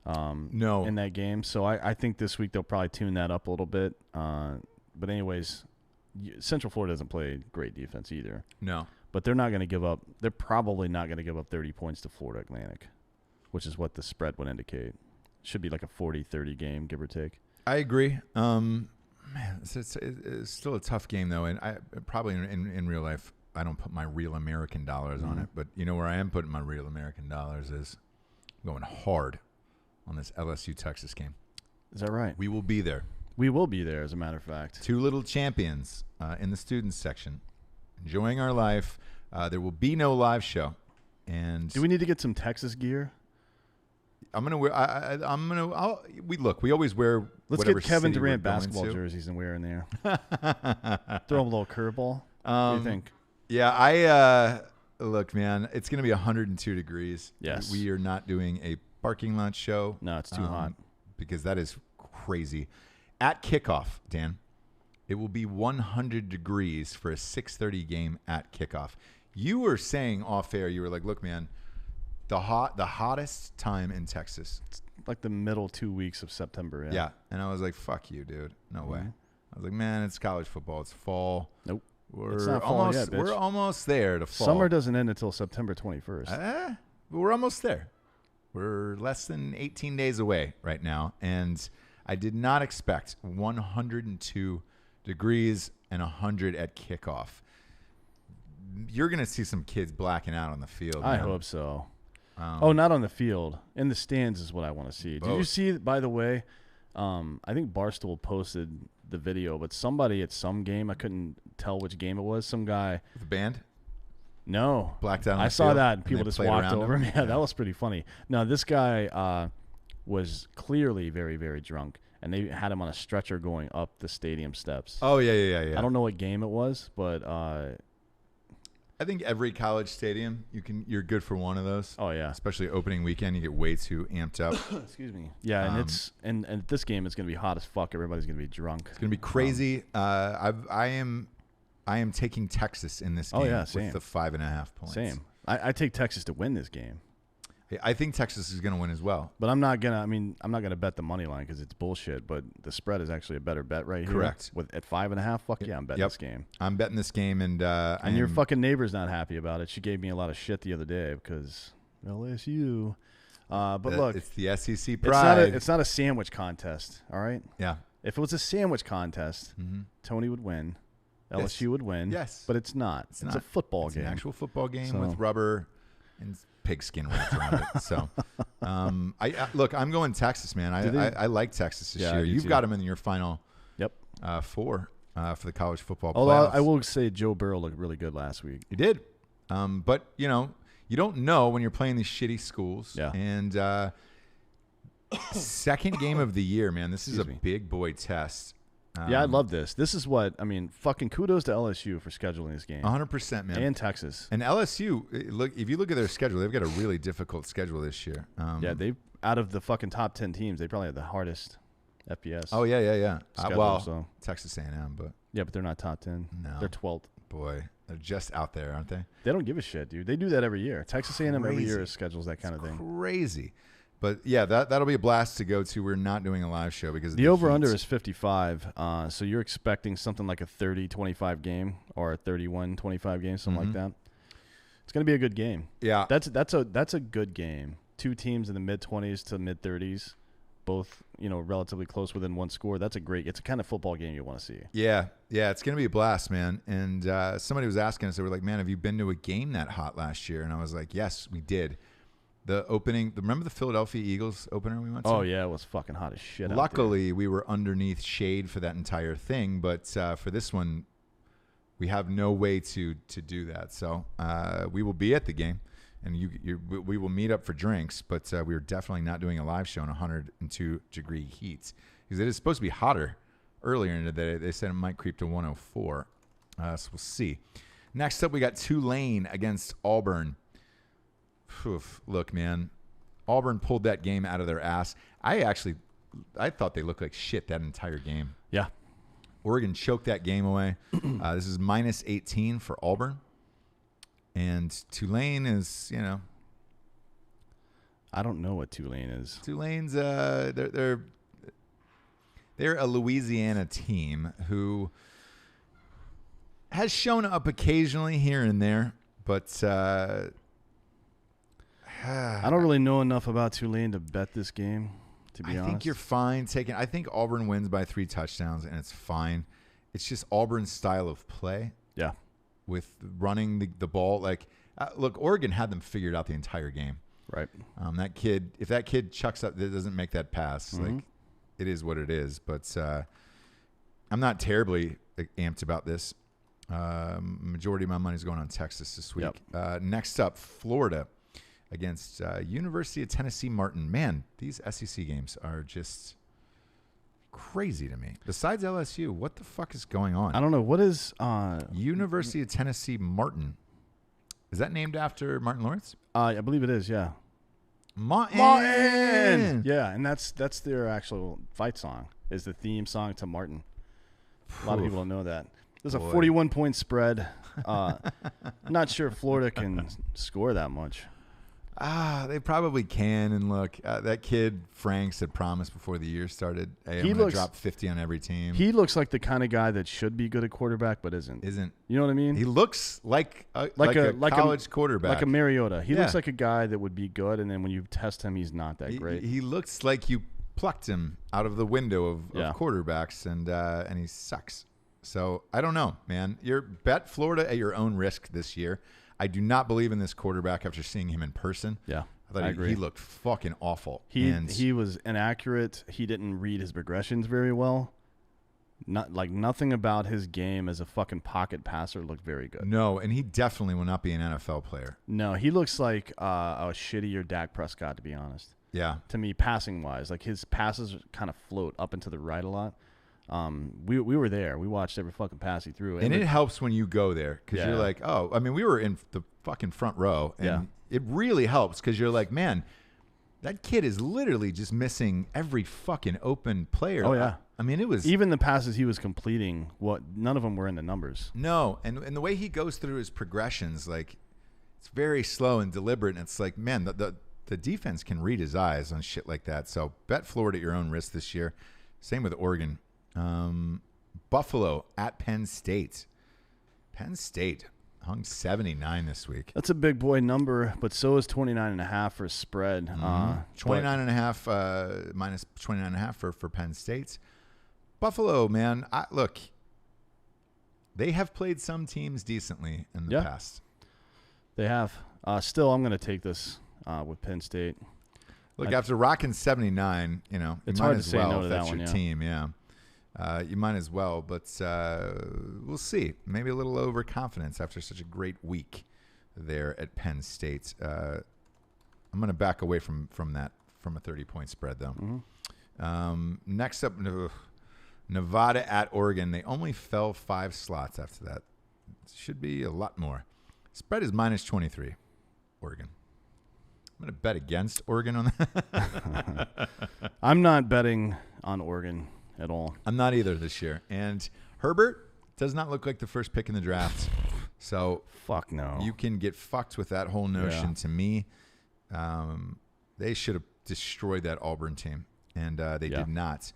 No. in that game. So I think this week they'll probably tune that up a little bit. But anyways, Central Florida doesn't play great defense either. No. But they're not going to give up. They're probably not going to give up 30 points to Florida Atlantic, which is what the spread would indicate. Should be like a 40-30 game, give or take. I agree. Man, it's still a tough game, though. And I probably in real life, I don't put my real American dollars on it. But you know where I am putting my real American dollars is going hard on this LSU-Texas game. Is that right? We will be there. We will be there, as a matter of fact. Two little champions in the students section, enjoying our life. There will be no live show. And do we need to get some Texas gear? I'm gonna wear. We always wear. Let's get Kevin Durant basketball jerseys and wear in there. Throw him a little curveball. What do you think? Yeah, look, man. It's gonna be 102 degrees. Yes. We are not doing a parking lot show. No, it's too hot because that is crazy. At kickoff, Dan, it will be 100 degrees for a 6:30 game at kickoff. You were saying off air, you were like, "Look, man, the hottest time in Texas, it's like the middle 2 weeks of September." Yeah, and I was like, "Fuck you, dude, no way." I was like, "Man, it's college football. It's fall. Nope, it's not fall yet, bitch. We're almost there to fall. Summer doesn't end until September 21st. But we're almost there. We're less than 18 days away right now, and I did not expect 102 degrees and 100 at kickoff. You're going to see some kids blacking out on the field. I hope so. Not on the field. In the stands is what I want to see. Both. Did you see, by the way, I think Barstool posted the video, but somebody at some game, I couldn't tell which game it was, some guy. The band? No. Blacked out on I the saw field, that, and people just walked over him. Yeah, yeah, that was pretty funny. No, this guy was clearly very, very drunk, and they had him on a stretcher going up the stadium steps. Oh, yeah. I don't know what game it was, but I think every college stadium you're good for one of those. Oh yeah, especially opening weekend, you get way too amped up. Excuse me. Yeah, and this game is going to be hot as fuck. Everybody's going to be drunk. It's going to be crazy. I am taking Texas in this game with the 5.5 points. Same. I take Texas to win this game. I think Texas is going to win as well. But I'm not gonna bet the money line because it's bullshit. But the spread is actually a better bet right here. Correct. At 5.5, fuck yeah, I'm betting this game. I'm betting this game, and your fucking neighbor's not happy about it. She gave me a lot of shit the other day because LSU. But look, it's the SEC pride. It's not a sandwich contest. All right. Yeah. If it was a sandwich contest, Tony would win. LSU would win. Yes. But it's not. It's a football game. An actual football game with rubber and pigskin wrapped around it. So, look, I'm going Texas, man. I like Texas this year. You've got them in your final four for the college football playoffs. Although I will say Joe Burrow looked really good last week. He did. But, you don't know when you're playing these shitty schools. Yeah. And second game of the year, man. This is a big boy test. I love this. This is fucking kudos to LSU for scheduling this game. 100%, man. And Texas. And LSU, if you look at their schedule, they've got a really difficult schedule this year. They out of the fucking top 10 teams, they probably have the hardest FBS. Oh, yeah. Schedule, Texas A&M, but. Yeah, but they're not top 10. No. They're 12th. Boy, they're just out there, aren't they? They don't give a shit, dude. They do that every year. Texas A&M every year schedules that kind of thing. Crazy. But, yeah, that'll be a blast to go to. We're not doing a live show because the over-under is 55. So you're expecting something like a 30-25 game or a 31-25 game, something like that. It's going to be a good game. Yeah. That's a good game. Two teams in the mid-20s to mid-30s, both, relatively close within one score. It's a kind of football game you want to see. Yeah. Yeah, it's going to be a blast, man. And somebody was asking us, they were like, man, have you been to a game that hot last year? And I was like, yes, we did. The opening, remember the Philadelphia Eagles opener we went to? Oh, yeah, it was fucking hot as shit. Luckily, we were underneath shade for that entire thing, but for this one, we have no way to do that. So we will be at the game, and we will meet up for drinks, but we are definitely not doing a live show in 102-degree heat because it is supposed to be hotter earlier in the day. They said it might creep to 104, so we'll see. Next up, we got Tulane against Auburn. Oof, look, man, Auburn pulled that game out of their ass. I thought they looked like shit that entire game. Yeah. Oregon choked that game away. This is minus 18 for Auburn. And Tulane is, I don't know what Tulane is. Tulane's they're a Louisiana team who has shown up occasionally here and there, but I don't really know enough about Tulane to bet this game, to be honest. I think you're fine taking. I think Auburn wins by 3 touchdowns, and it's fine. It's just Auburn's style of play. Yeah. With running the ball. Look, Oregon had them figured out the entire game. Right. That kid, if that kid chucks up, that doesn't make that pass. It is what it is. But I'm not terribly amped about this. Majority of my money is going on Texas this week. Yep. Next up, Florida against University of Tennessee Martin. Man, these SEC games are just crazy to me. Besides LSU, what the fuck is going on? I don't know. What is University of Tennessee Martin? Is that named after Martin Lawrence? I believe it is, yeah. Martin! Yeah, and that's their actual fight song, is the theme song to Martin. A lot of people don't know that. There's a 41-point spread. Not sure if Florida can score that much. They probably can. And look, that kid Franks had promised before the year started, hey, I'm going to drop 50 on every team. He looks like the kind of guy that should be good at quarterback, but isn't. You know what I mean? He looks like a college quarterback. Like a Mariota. He looks like a guy that would be good, and then when you test him, he's not that great. He looks like you plucked him out of the window of quarterbacks, and he sucks. So I don't know, man. Bet Florida at your own risk this year. I do not believe in this quarterback after seeing him in person. Yeah, I thought he looked fucking awful. He was inaccurate. He didn't read his progressions very well. Nothing about his game as a fucking pocket passer looked very good. No, and he definitely will not be an NFL player. No, he looks like a shittier Dak Prescott, to be honest. Yeah. To me, passing wise, his passes kind of float up and to the right a lot. We were there. We watched every fucking pass he threw. And it helps when you go there because you're like, oh, I mean, we were in the fucking front row. And it really helps because you're like, man, that kid is literally just missing every fucking open player. Oh, yeah. I mean, it was. Even the passes he was completing, none of them were in the numbers. No. And the way he goes through his progressions, it's very slow and deliberate. And it's like, man, the defense can read his eyes on shit like that. So bet Florida at your own risk this year. Same with Oregon. Buffalo at Penn State. Penn State hung 79 this week. That's a big boy number, but so is 29.5 for a spread. 29.5 minus 29.5 for Penn State. Buffalo, man, look, they have played some teams decently in the past. They have. Still, I'm going to take this with Penn State. Look, after rocking 79, it's hard to say no to that one. That's your team, yeah. You might as well, but we'll see. Maybe a little overconfidence after such a great week there at Penn State. I'm going to back away from a 30-point spread, though. Mm-hmm. Next up, Nevada at Oregon. They only fell 5 slots after that. It should be a lot more. Spread is minus 23, Oregon. I'm going to bet against Oregon on that. I'm not betting on Oregon at all. I'm not either this year. And Herbert does not look like the first pick in the draft. So fuck no. You can get fucked with that whole notion to me. They should have destroyed that Auburn team, and they did not.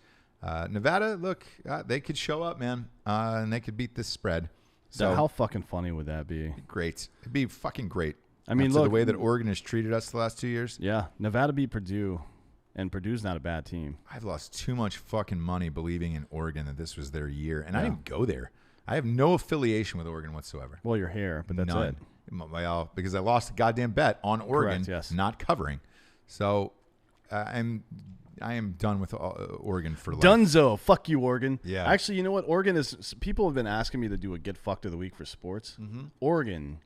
Nevada, look, they could show up, man, and they could beat this spread. So how fucking funny would that be? Great. It'd be fucking great. I mean, look, the way that Oregon has treated us the last 2 years. Yeah, Nevada beat Purdue, and Purdue's not a bad team. I've lost too much fucking money believing in Oregon that this was their year, and I didn't go there. I have no affiliation with Oregon whatsoever. Well, your hair, but that's None. Well, because I lost a goddamn bet on Oregon. Correct, yes. Not covering. So I am done with Oregon for life. Dunzo. Fuck you, Oregon. Yeah. Actually, you know what? Oregon is. People have been asking me to do a get fucked of the week for sports. Mm-hmm. Oregon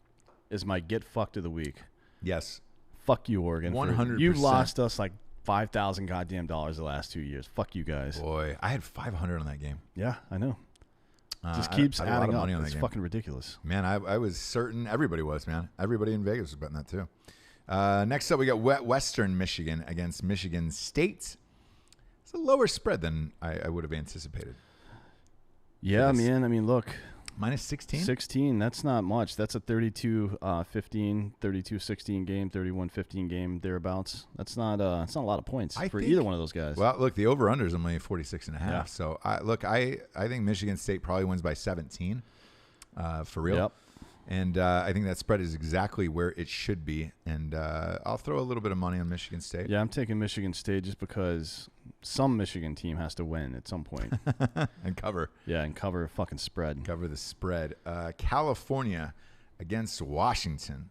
is my get fucked of the week. Yes. Fuck you, Oregon. 100%. You've lost us like $5,000 goddamn dollars the last 2 years. Fuck you guys. Boy, I had 500 on that game. Yeah, I know. Just keeps adding a lot of up. money on it's that fucking ridiculous. Man, I was certain everybody was, man. Everybody in Vegas was betting that too. Next up, we got Western Michigan against Michigan State. It's a lower spread than I would have anticipated. Yeah, man. I mean, look. Minus 16? 16. That's not much. That's a 32-15, 32-16 game, 31-15 game, thereabouts. That's not a lot of points for either one of those guys. Well, look, the over-under is only 46.5. Yeah. So, I think Michigan State probably wins by 17 for real. Yep. And I think that spread is exactly where it should be. And I'll throw a little bit of money on Michigan State. Yeah, I'm taking Michigan State just because some Michigan team has to win at some point. And cover. Yeah, and cover a fucking spread. Cover the spread. California against Washington.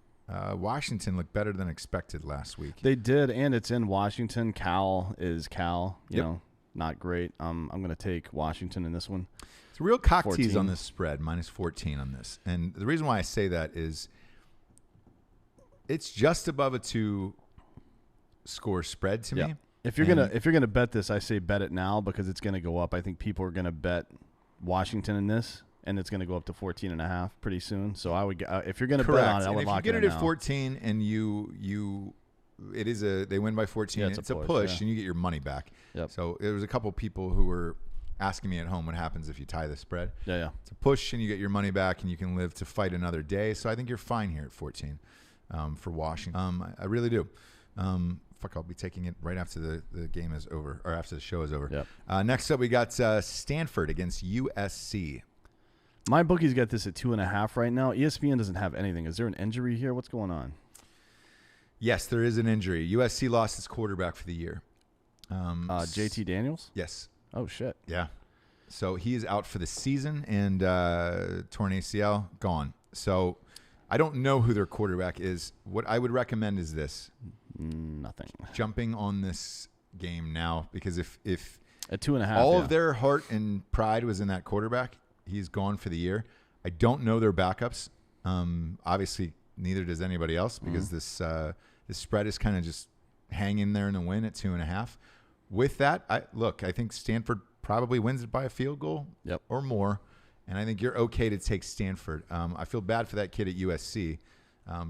Washington looked better than expected last week. They did, and it's in Washington. Cal is Cal. You know, not great. I'm going to take Washington in this one. It's a real cock tease on this spread, minus 14 on this. And the reason why I say that is it's just above a 2-score spread to me. If you're gonna bet this, I say bet it now because it's gonna go up. I think people are gonna bet Washington in this, and it's gonna go up to 14.5 pretty soon. So I would, if you're gonna bet on it, I would lock it in. If you get it at 14 and they win by 14, it's a push and you get your money back. Yep. So there was a couple people who were asking me at home what happens if you tie the spread. Yeah. It's a push and you get your money back and you can live to fight another day. So I think you're fine here at 14 for Washington. I really do. I'll be taking it right after the game is over or after the show is over. Yep. Next up, we got Stanford against USC. My bookie's got this at 2.5 right now. ESPN doesn't have anything. Is there an injury here? What's going on? Yes, there is an injury. USC lost its quarterback for the year. JT Daniels? Yes. Oh, shit. Yeah. So he is out for the season and torn ACL, gone. So I don't know who their quarterback is. What I would recommend is this. Nothing. Jumping on this game now because if at 2.5, all of their heart and pride was in that quarterback, he's gone for the year. I don't know their backups. Obviously, neither does anybody else because this spread is kind of just hanging there in the win at 2.5. With that, I think Stanford probably wins it by a field goal or more, and I think you're okay to take Stanford. I feel bad for that kid at USC,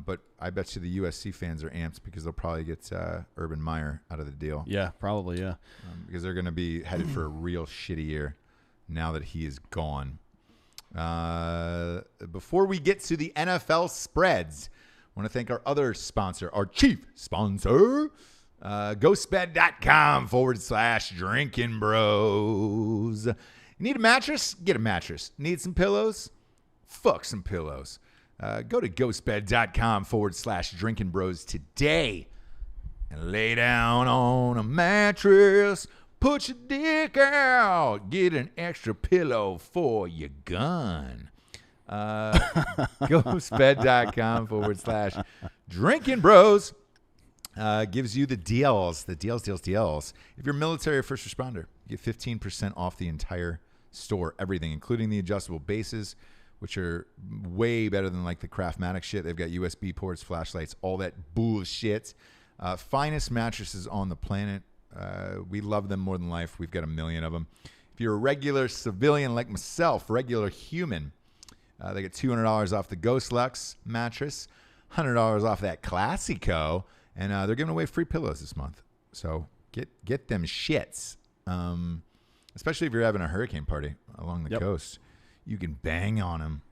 but I bet you the USC fans are amped because they'll probably get Urban Meyer out of the deal. Yeah, probably, yeah. Because they're going to be headed for a real shitty year now that he is gone. Before we get to the NFL spreads, I want to thank our other sponsor, our chief sponsor, ghostbed.com/Drinkin Bros. You need a mattress? Get a mattress. Need some pillows? Fuck some pillows. Go to ghostbed.com/Drinkin Bros today and lay down on a mattress. Put your dick out. Get an extra pillow for your gun. Ghostbed.com/Drinkin Bros. Gives you the deals. The deals. If you're military or first responder, you get 15% off the entire store. Everything, including the adjustable bases, which are way better than like the Craftmatic shit. They've got USB ports, flashlights, all that bullshit. Finest mattresses on the planet. We love them more than life. We've got a million of them. If you're a regular civilian like myself, regular human, they get $200 off the Ghost Lux mattress, $100 off that Classico, and they're giving away free pillows this month. So get them shits, especially if you're having a hurricane party along the coast. You can bang on them.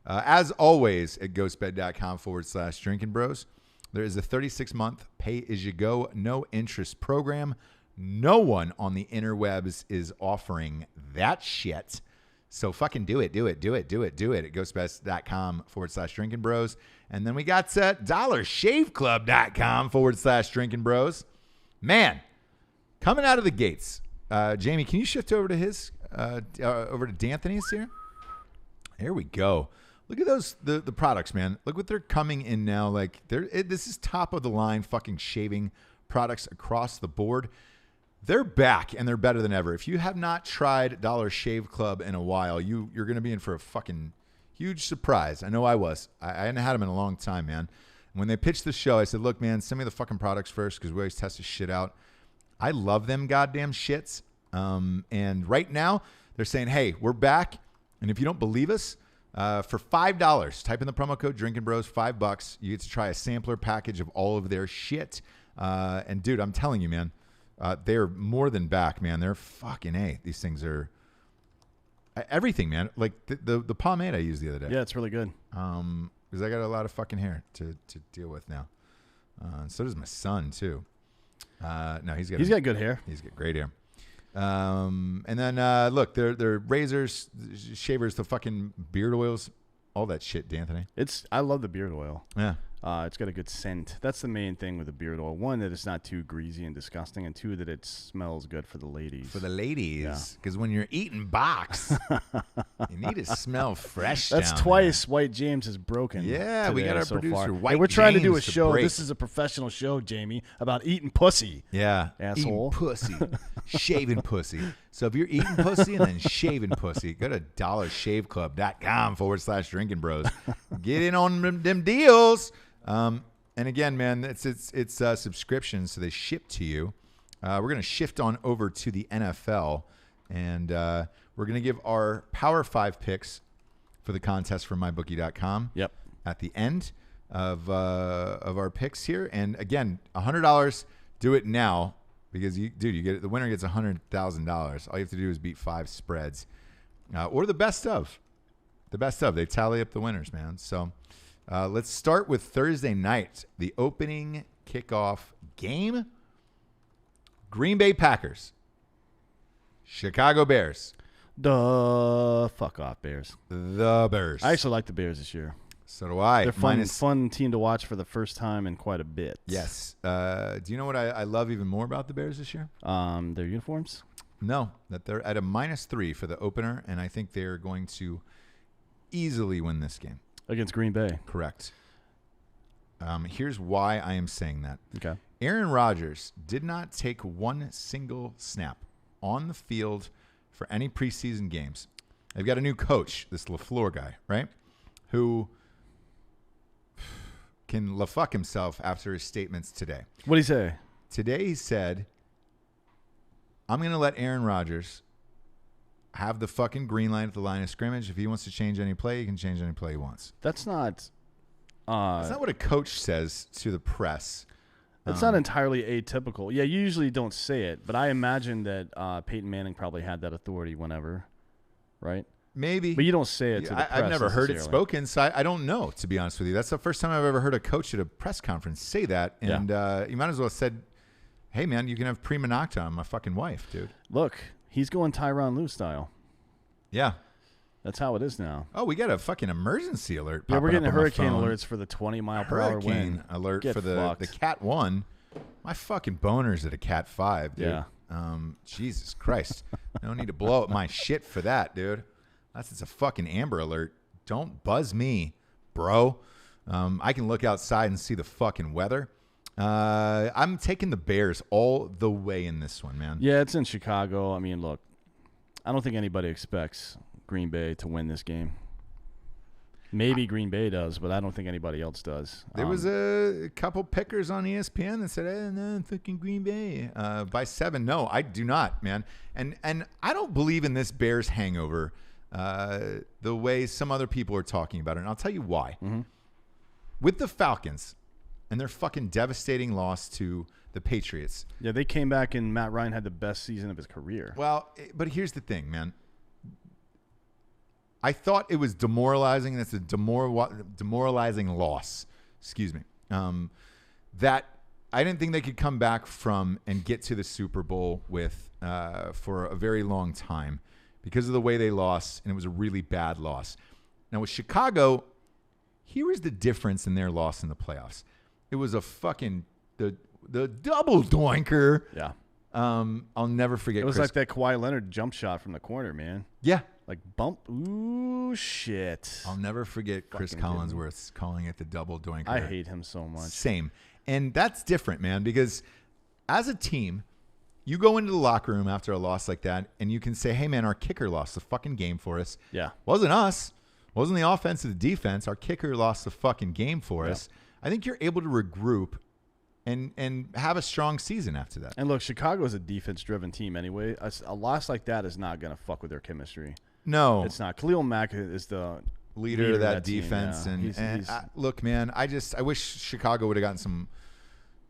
As always, at ghostbed.com/Drinkin Bros, there is a 36-month pay-as-you-go, no-interest program. No one on the interwebs is offering that shit. So fucking do it at ghostbed.com/Drinkin Bros. And then we got dollarshaveclub.com/Drinkin Bros. Man, coming out of the gates. Jamie, can you shift over to over to D'Anthony's here? There we go. Look at those the products, man. Look what they're coming in now. Like this is top of the line fucking shaving products across the board. They're back and they're better than ever. If you have not tried Dollar Shave Club in a while, you're going to be in for a fucking huge surprise. I know I was. I hadn't had them in a long time, man. When they pitched the show, I said, look, man, send me the fucking products first because we always test this shit out. I love them goddamn shits. And right now, they're saying, hey, we're back. And if you don't believe us, for $5, type in the promo code Drinkin Bros, $5. You get to try a sampler package of all of their shit. And, dude, I'm telling you, man, they're more than back, man. They're fucking A. These things are Everything, man. Like the pomade I used the other day. Yeah, it's really good. Because I got a lot of fucking hair to deal with now. So does my son too. No, he's got good hair. He's got great hair. And then look, they're razors, shavers, the fucking beard oils, all that shit, D'Anthony. I love the beard oil. Yeah. It's got a good scent. That's the main thing with the beard oil. One, that it's not too greasy and disgusting, and two, that it smells good for the ladies. For the ladies, because when you're eating box, you need to smell fresh. That's twice there. White James is broken. Yeah, we got our producer far. White. Hey, we're trying to do a show. Break. This is a professional show, Jamie, about eating pussy. Yeah, asshole. Eating pussy, shaving pussy. So if you're eating pussy and then shaving pussy, go to dollarshaveclub.com/drinking bros. Get in on them deals. And again, man, it's subscriptions, so they ship to you. We're going to shift on over to the NFL, and we're going to give our Power 5 picks for the contest from mybookie.com. Yep. At the end of our picks here, and again, $100. Do it now because the winner gets $100,000. All you have to do is beat 5 spreads, or the best of. The best of. They tally up the winners, man. So. Let's start with Thursday night, the opening kickoff game. Green Bay Packers, Chicago Bears. The fuck off Bears. The Bears. I actually like the Bears this year. So do I. They're fun team to watch for the first time in quite a bit. Yes. Do you know what I love even more about the Bears this year? Their uniforms? No, that they're at a -3 for the opener, and I think they're going to easily win this game. Against Green Bay. Correct. Here's why I am saying that. Okay. Aaron Rodgers did not take one single snap on the field for any preseason games. They've got a new coach, this LaFleur guy, right? Who can LaFuck himself after his statements today. What did he say? Today he said, I'm going to let Aaron Rodgers have the fucking green light at the line of scrimmage. If he wants to change any play, he can change any play he wants. That's not what a coach says to the press. It's not entirely atypical. Yeah, you usually don't say it, but I imagine that Peyton Manning probably had that authority whenever, right? Maybe. But you don't say it to the press. I've never heard it spoken, so I don't know, to be honest with you. That's the first time I've ever heard a coach at a press conference say that. And you might as well have said, hey, man, you can have prima nocta on my fucking wife, dude. Look. He's going Tyronn Lue style. Yeah. That's how it is now. Oh, we got a fucking emergency alert. Yeah, we're getting hurricane alerts for the 20-mile-per-hour wind. Hurricane alert for the Cat 1. My fucking boner's at a Cat 5, dude. Yeah. Jesus Christ. No need to blow up my shit for that, dude. It's a fucking Amber Alert. Don't buzz me, bro. I can look outside and see the fucking weather. I'm taking the Bears all the way in this one, man. Yeah, it's in Chicago. I mean, look, I don't think anybody expects Green Bay to win this game. Maybe Green Bay does, but I don't think anybody else does. There was a couple pickers on ESPN that said, hey, no, fucking Green Bay by 7. No, I do not, man. And I don't believe in this Bears hangover the way some other people are talking about it. And I'll tell you why. Mm-hmm. With the Falcons and their fucking devastating loss to the Patriots. Yeah, they came back and Matt Ryan had the best season of his career. Well, but here's the thing, man. I thought it was demoralizing. That's a demoralizing loss. Excuse me. That I didn't think they could come back from and get to the Super Bowl with for a very long time because of the way they lost, and it was a really bad loss. Now with Chicago, here is the difference in their loss in the playoffs. It was a fucking the double doinker. Yeah. I'll never forget. It was like that Kawhi Leonard jump shot from the corner, man. Yeah. Like bump. Ooh, shit. I'll never forget Chris Collinsworth calling it the double doinker. I hate him so much. Same. And that's different, man, because as a team, you go into the locker room after a loss like that, and you can say, hey, man, our kicker lost the fucking game for us. Yeah. Wasn't us. Wasn't the offense or the defense. Our kicker lost the fucking game for us. I think you're able to regroup and have a strong season after that. And look, Chicago is a defense-driven team anyway. A loss like that is not going to fuck with their chemistry. No. It's not. Khalil Mack is the leader of that team, defense. Yeah. And look, man, I wish Chicago would have gotten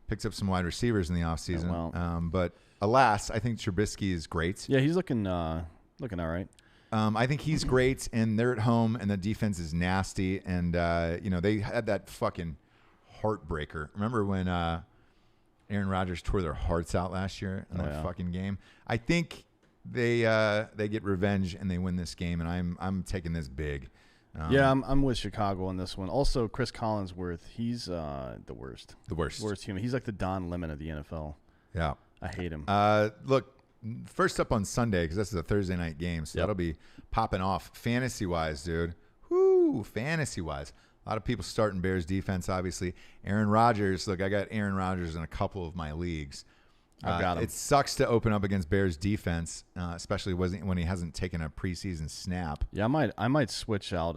picked up some wide receivers in the offseason. Yeah, well. But alas, I think Trubisky is great. Yeah, he's looking all right. I think he's great, and they're at home, and the defense is nasty. And, they had that fucking heartbreaker. Remember when Aaron Rodgers tore their hearts out last year in that fucking game? I think they get revenge, and they win this game, and I'm taking this big. I'm with Chicago on this one. Also, Chris Collinsworth, he's the worst. The worst human. He's like the Don Lemon of the NFL. Yeah. I hate him. Look, first up on Sunday, because this is a Thursday night game, so that'll be popping off fantasy-wise, dude. Woo, fantasy-wise. A lot of people starting Bears defense, obviously. Aaron Rodgers. Look, I got Aaron Rodgers in a couple of my leagues. I've got him. It sucks to open up against Bears defense, especially when he hasn't taken a preseason snap. Yeah, I might switch out.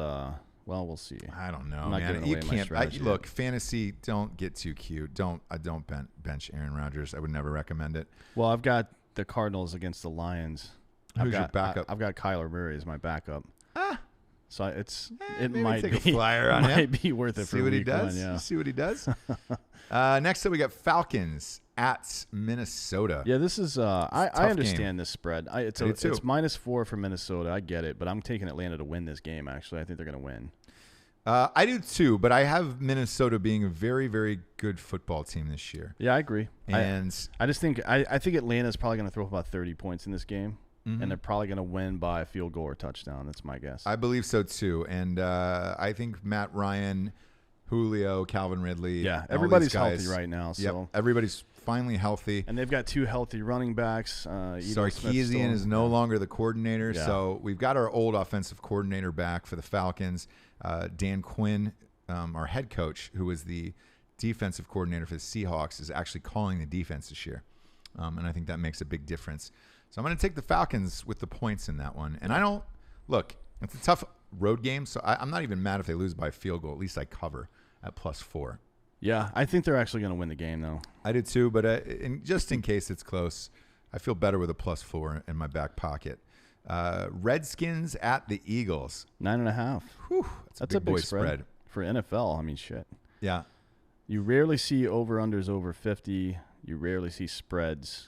Well, we'll see. I don't know, I'm not man. You can't. Look, fantasy. Don't get too cute. Don't bench Aaron Rodgers. I would never recommend it. Well, I've got the Cardinals against the Lions. Who's your backup? I've got Kyler Murray as my backup. So it might take be a flyer on might him. be worth it. See for what he week does. One, yeah. See what he does. Next up, we got Falcons at Minnesota. Yeah, this is. I understand game. this spread. It's -4 for Minnesota. I get it, but I'm taking Atlanta to win this game. Actually, I think they're going to win. I do too, but I have Minnesota being a very, very good football team this year. Yeah, I agree. And I just think I think Atlanta's probably going to throw about 30 points in this game. Mm-hmm. And they're probably going to win by a field goal or touchdown. That's my guess. I believe so, too. And I think Matt Ryan, Julio, Calvin Ridley. Yeah, everybody's healthy right now. So. Yep, everybody's finally healthy. And they've got 2 healthy running backs. Sarkisian is no longer the coordinator. Yeah. So we've got our old offensive coordinator back for the Falcons. Dan Quinn, our head coach, who was the defensive coordinator for the Seahawks, is actually calling the defense this year. And I think that makes a big difference. So I'm going to take the Falcons with the points in that one. And it's a tough road game, so I'm not even mad if they lose by a field goal. At least I cover at +4. Yeah, I think they're actually going to win the game, though. I do too, but just in case it's close, I feel better with a +4 in my back pocket. Redskins at the Eagles. 9.5. Whew, that's a big spread. For NFL. I mean, shit. Yeah. You rarely see over-unders over 50. You rarely see spreads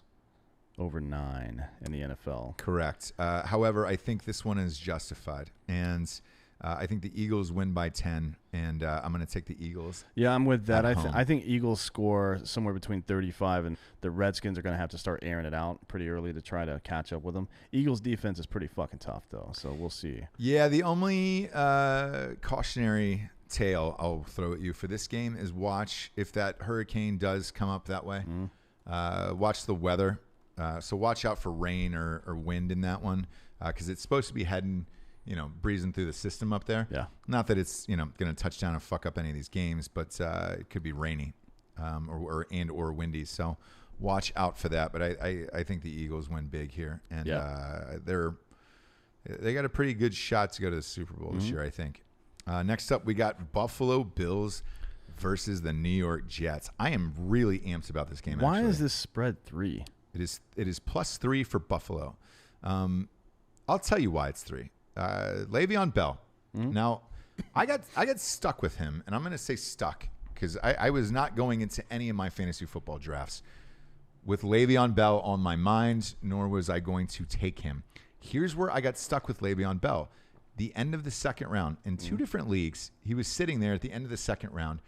over 9 in the NFL. Correct. However, I think this one is justified. And I think the Eagles win by 10, and I'm going to take the Eagles. Yeah, I'm with that. I think Eagles score somewhere between 35, and the Redskins are going to have to start airing it out pretty early to try to catch up with them. Eagles' defense is pretty fucking tough, though, so we'll see. Yeah, the only cautionary tale I'll throw at you for this game is watch if that hurricane does come up that way. Watch the weather. So watch out for rain or wind in that one because it's supposed to be heading, breezing through the system up there. Yeah. Not that it's, going to touch down and fuck up any of these games, but it could be rainy or windy. So watch out for that. But I think the Eagles win big here. And they got a pretty good shot to go to the Super Bowl this year, I think. Next up, we got Buffalo Bills versus the New York Jets. I am really amped about this game. Why is this spread 3? It is +3 for Buffalo. I'll tell you why it's 3. Le'Veon Bell. Now, I got stuck with him, and I'm going to say stuck because I was not going into any of my fantasy football drafts with Le'Veon Bell on my mind, nor was I going to take him. Here's where I got stuck with Le'Veon Bell. The end of the second round. In 2 different leagues, he was sitting there at the end of the second round.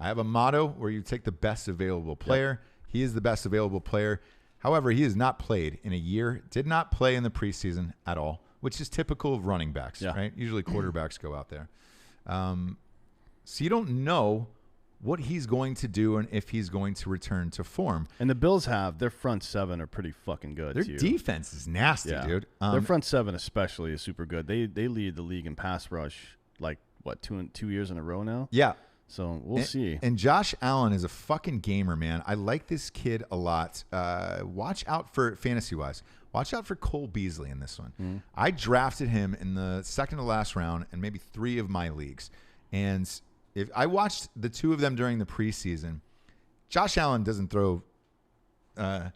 I have a motto where you take the best available player. Yep. He is the best available player. However, he has not played in a year, did not play in the preseason at all, which is typical of running backs, right? Usually quarterbacks go out there. So you don't know what he's going to do and if he's going to return to form. And the Bills their front 7 are pretty fucking good, Their defense is nasty, dude. Their front 7 especially is super good. They lead the league in pass rush, 2 years in a row now? Yeah. So we'll see. And Josh Allen is a fucking gamer, man. I like this kid a lot. Watch out for fantasy-wise. Watch out for Cole Beasley in this one. I drafted him in the second to last round in maybe 3 of my leagues. And if I watched the 2 of them during the preseason, Josh Allen doesn't throw a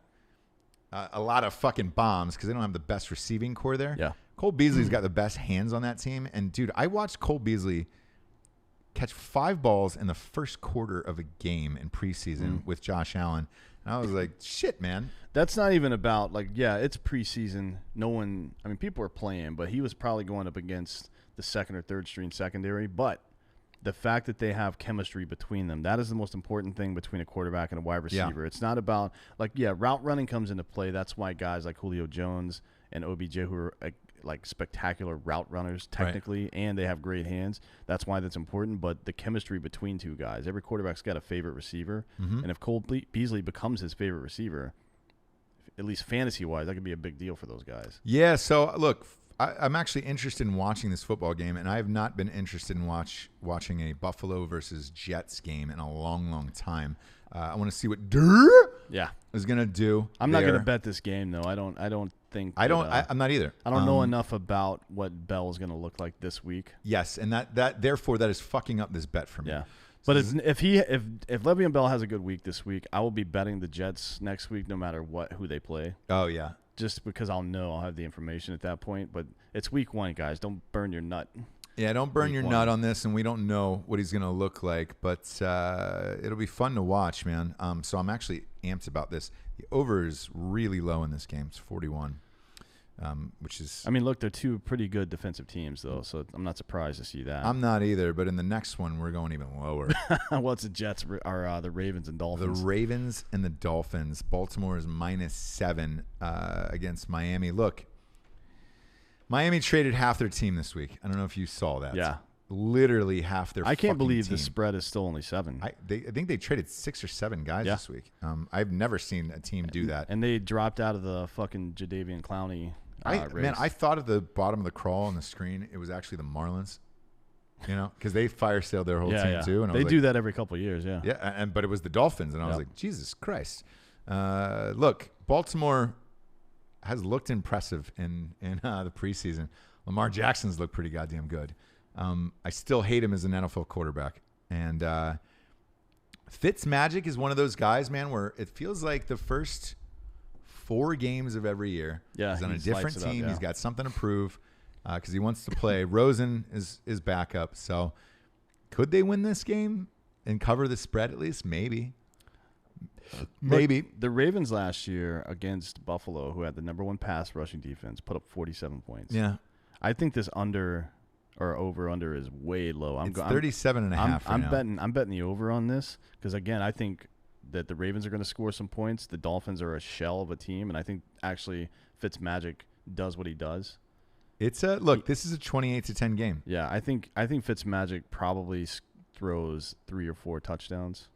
lot of fucking bombs because they don't have the best receiving core there. Yeah. Cole Beasley's got the best hands on that team. And, dude, I watched Cole Beasley catch 5 balls in the first quarter of a game in preseason with Josh Allen. And I was like, shit, man. That's not even about, like, yeah, it's preseason. No one, I mean, people are playing, but he was probably going up against the second or third string secondary. But the fact that they have chemistry between them, that is the most important thing between a quarterback and a wide receiver. Yeah. It's not about, like, yeah, route running comes into play. That's why guys like Julio Jones and OBJ, who are like spectacular route runners technically, and they have great hands. That's why that's important. But the chemistry between two guys, every quarterback's got a favorite receiver. And if Cole Beasley becomes his favorite receiver, at least fantasy-wise, that could be a big deal for those guys. Yeah, so, look, I'm actually interested in watching this football game, and I have not been interested in watching a Buffalo versus Jets game in a long, long time. I want to see what is going to do. I'm not going to bet this game, though. I don't think. I'm not either. I don't know enough about what Bell is going to look like this week. Yes, and therefore that is fucking up this bet for me. Yeah. But if Le'Veon Bell has a good week this week, I will be betting the Jets next week, no matter who they play. Oh yeah, just because I'll have the information at that point. But it's week 1, guys. Don't burn your nut. Yeah, don't burn your nut on this, and we don't know what he's going to look like, but it'll be fun to watch, man. So I'm actually amped about this. The over is really low in this game. It's 41. Which is, I mean, look, they're two pretty good defensive teams, though, so I'm not surprised to see that. I'm not either, but in the next one, we're going even lower. Well, it's the Jets or the Ravens and Dolphins. The Ravens and the Dolphins. Baltimore is -7 against Miami. Look, Miami traded half their team this week. I don't know if you saw that. Yeah. Literally half their I can't believe team. The spread is still only 7. I think they traded 6 or 7 guys this week. I've never seen a team do that. And they dropped out of the fucking Jadeveon Clowney race. I thought at the bottom of the crawl on the screen, it was actually the Marlins. You know, because they fire sailed their whole team too. And they do that every couple of years, yeah. Yeah, but it was the Dolphins, and I was like, Jesus Christ. Look, Baltimore has looked impressive in the preseason. Lamar Jackson's looked pretty goddamn good. I still hate him as an NFL quarterback. And Fitzmagic is one of those guys, man, where it feels like the first 4 games of every year he's on a different team. He's got something to prove because he wants to play. Rosen is backup. So could they win this game and cover the spread at least? Maybe. Look, the Ravens last year against Buffalo, who had the number 1 pass rushing defense, put up 47 points. Yeah. I think this under is way low. It's 37.5 I'm betting the over on this because, again, I think that the Ravens are going to score some points. The Dolphins are a shell of a team, and I think actually Fitzmagic does what he does. This is a 28-10 game. Yeah, I think Fitzmagic probably throws 3 or 4 touchdowns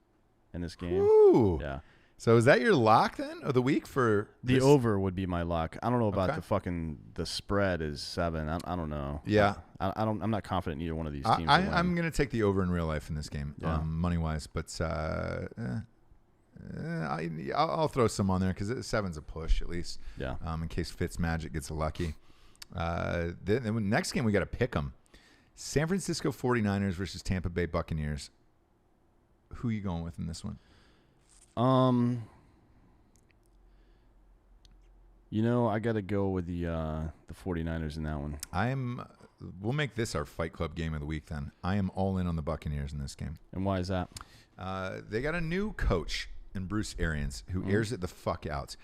in this game. Ooh. Yeah. So is that your lock then of the week for the over? Would be my lock. I don't know about the spread is 7. I don't know. Yeah. I'm not confident in either one of these teams. I'm going to take the over in real life in this game, money wise, but I'll throw some on there because 7's a push at least. Yeah. In case Fitzmagic gets lucky. The next game we got to pick them. San Francisco 49ers versus Tampa Bay Buccaneers. Who are you going with in this one? I got to go with the 49ers in that one. We'll make this our Fight Club game of the week then. I am all in on the Buccaneers in this game. And why is that? They got a new coach in Bruce Arians who airs it the fuck out.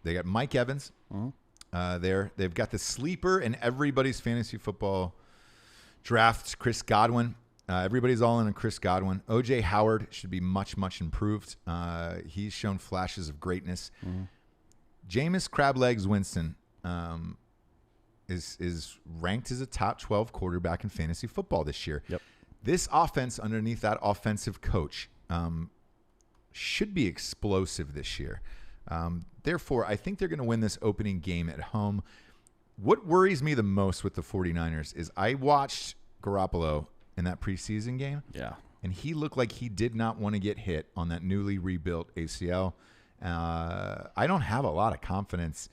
They got Mike Evans. They've got the sleeper in everybody's fantasy football drafts, Chris Godwin. Everybody's all in on Chris Godwin. O.J. Howard should be much, much improved. He's shown flashes of greatness. Jameis Crablegs Winston is ranked as a top 12 quarterback in fantasy football this year. Yep. This offense underneath that offensive coach should be explosive this year. Therefore, I think they're going to win this opening game at home. What worries me the most with the 49ers is I watched Garoppolo in that preseason game. Yeah. And he looked like he did not want to get hit on that newly rebuilt ACL. I don't have a lot of confidence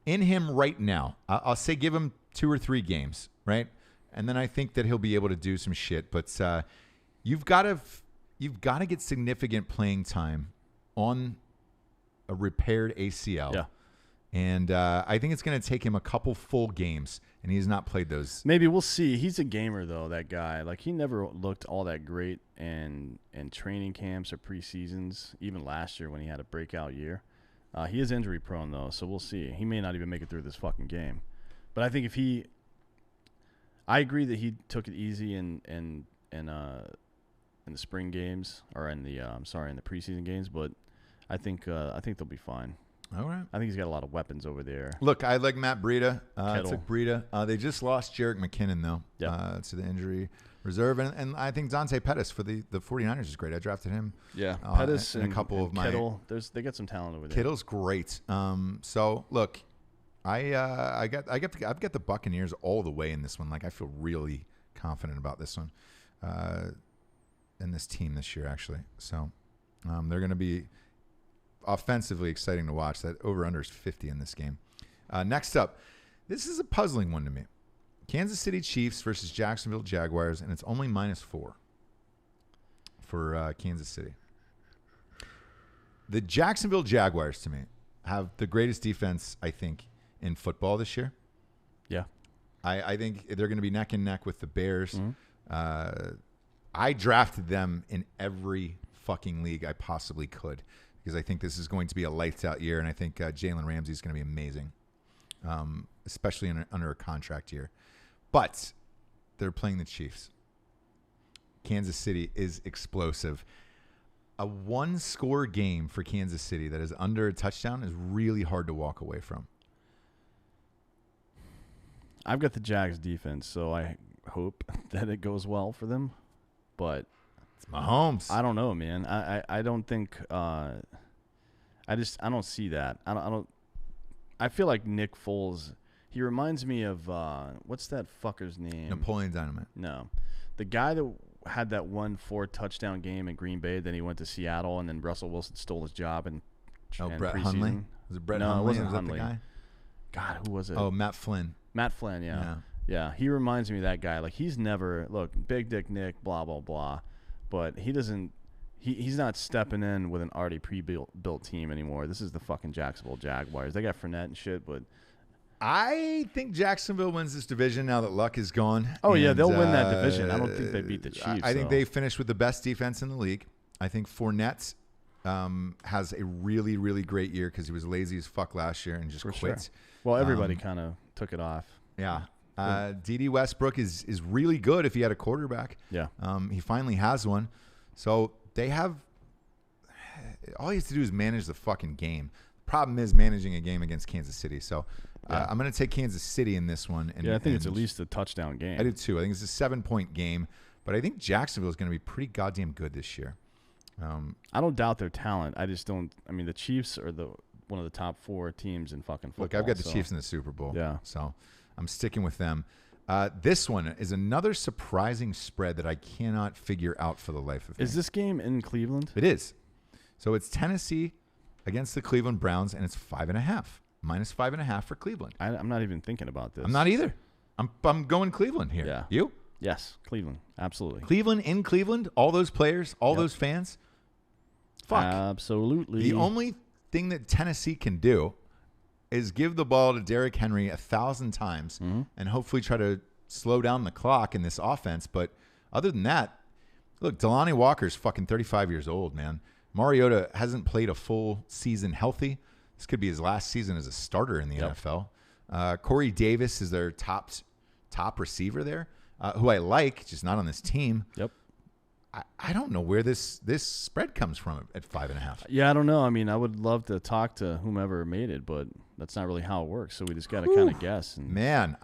in him right now. I'll say give him 2 or 3 games, right? And then I think that he'll be able to do some shit. But you've got to get significant playing time on a repaired ACL. Yeah. And I think it's going to take him a couple full games, and he's not played those. Maybe we'll see. He's a gamer, though, that guy. Like, he never looked all that great in training camps or preseasons, even last year when he had a breakout year. He is injury prone, though, so we'll see. He may not even make it through this fucking game. But I think if he – I agree that he took it easy in the spring games or in the in the preseason games, but I think they'll be fine. All right. I think he's got a lot of weapons over there. Look, I like Matt Breida. Took Breida. They just lost Jerick McKinnon, though, to the injury reserve. And I think Dante Pettis for the 49ers is great. I drafted him. Yeah, Pettis and a couple of my Kittle. They got some talent over there. Kittle's great. So look, I've got the Buccaneers all the way in this one. Like, I feel really confident about this one, and this team this year actually. So they're going to be offensively exciting to watch. That over/under is 50 in this game. Next up, this is a puzzling one to me. Kansas City Chiefs versus Jacksonville Jaguars, and it's only -4 for Kansas City. The Jacksonville Jaguars, to me, have the greatest defense, I think, in football this year. Yeah. I think they're going to be neck and neck with the Bears. Mm-hmm. I drafted them in every fucking league I possibly could because I think this is going to be a lights-out year, and I think Jalen Ramsey is going to be amazing, especially under a contract year. But they're playing the Chiefs. Kansas City is explosive. A one-score game for Kansas City that is under a touchdown is really hard to walk away from. I've got the Jags defense, so I hope that it goes well for them. But it's Mahomes. I don't know, man. I don't think I don't see that. I don't. I feel like Nick Foles. He reminds me of what's that fucker's name? Napoleon Dynamite. No, the guy that had that 1-4 touchdown game in Green Bay. Then he went to Seattle, and then Russell Wilson stole his job. Brett Hundley. Was it Brett Hundley? No, it wasn't was Hundley. That the guy? God, who was it? Oh, Matt Flynn. Matt Flynn, yeah. He reminds me of that guy. Like, he's never Big Dick Nick, blah blah blah, but he doesn't. He's not stepping in with an already pre-built team anymore. This is the fucking Jacksonville Jaguars. They got Fournette and shit, but I think Jacksonville wins this division now that Luck is gone. Oh, yeah, they'll win that division. I don't think they beat the Chiefs. I think they finished with the best defense in the league. I think Fournette has a really, really great year because he was lazy as fuck last year and just quit. Sure. Well, everybody kind of took it off. Yeah. D.D. Westbrook is really good if he had a quarterback. Yeah. He finally has one. So they have – all he has to do is manage the fucking game. Problem is managing a game against Kansas City. So I'm going to take Kansas City in this one. And, I think it's at least a touchdown game. I do too. I think it's a 7-point game. But I think Jacksonville is going to be pretty goddamn good this year. I don't doubt their talent. I just don't – I mean, the Chiefs are one of the top 4 teams in fucking football. Look, I've got the Chiefs in the Super Bowl. Yeah. So I'm sticking with them. This one is another surprising spread that I cannot figure out for the life of me. Is this game in Cleveland? It is. So it's Tennessee against the Cleveland Browns, and it's 5.5. -5.5 for Cleveland. I'm not even thinking about this. I'm not either. I'm going Cleveland here. Yeah. You? Yes, Cleveland. Absolutely. Cleveland in Cleveland, all those players, all those fans. Fuck. Absolutely. The only thing that Tennessee can do is give the ball to Derrick Henry 1,000 times and hopefully try to slow down the clock in this offense. But other than that, look, Delanie Walker's fucking 35 years old, man. Mariota hasn't played a full season healthy. This could be his last season as a starter in the NFL. Corey Davis is their top receiver there, who I like, just not on this team. Yep. I don't know where this spread comes from at 5.5. Yeah, I don't know. I mean, I would love to talk to whomever made it, but that's not really how it works. So we just got to kind of guess. And man,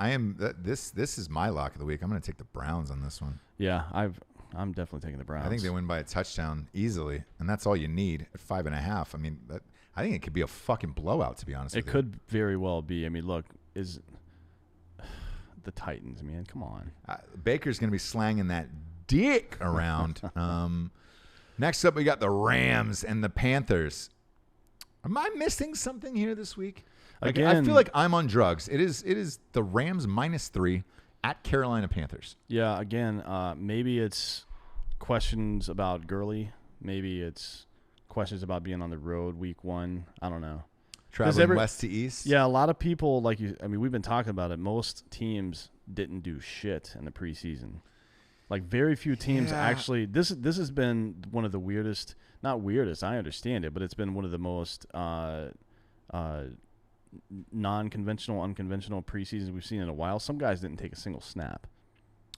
this is my lock of the week. I'm going to take the Browns on this one. Yeah, I'm definitely taking the Browns. I think they win by a touchdown easily, and that's all you need at 5.5. I mean, I think it could be a fucking blowout, to be honest with you. It could very well be. I mean, look, is the Titans, man. Come on. Baker's going to be slanging that dick around. Next up, we got the Rams and the Panthers. Am I missing something here this week? Again, I feel like I'm on drugs. It is the Rams -3 at Carolina Panthers. Yeah, again, maybe it's questions about Gurley. Maybe it's questions about being on the road week 1. I don't know. traveling west to east. Yeah, a lot of people we've been talking about it. Most teams didn't do shit in the preseason. Like very few teams actually. This has been one of the weirdest. Not weirdest. I understand it, but it's been one of the most non-conventional, unconventional preseasons we've seen in a while. Some guys didn't take a single snap.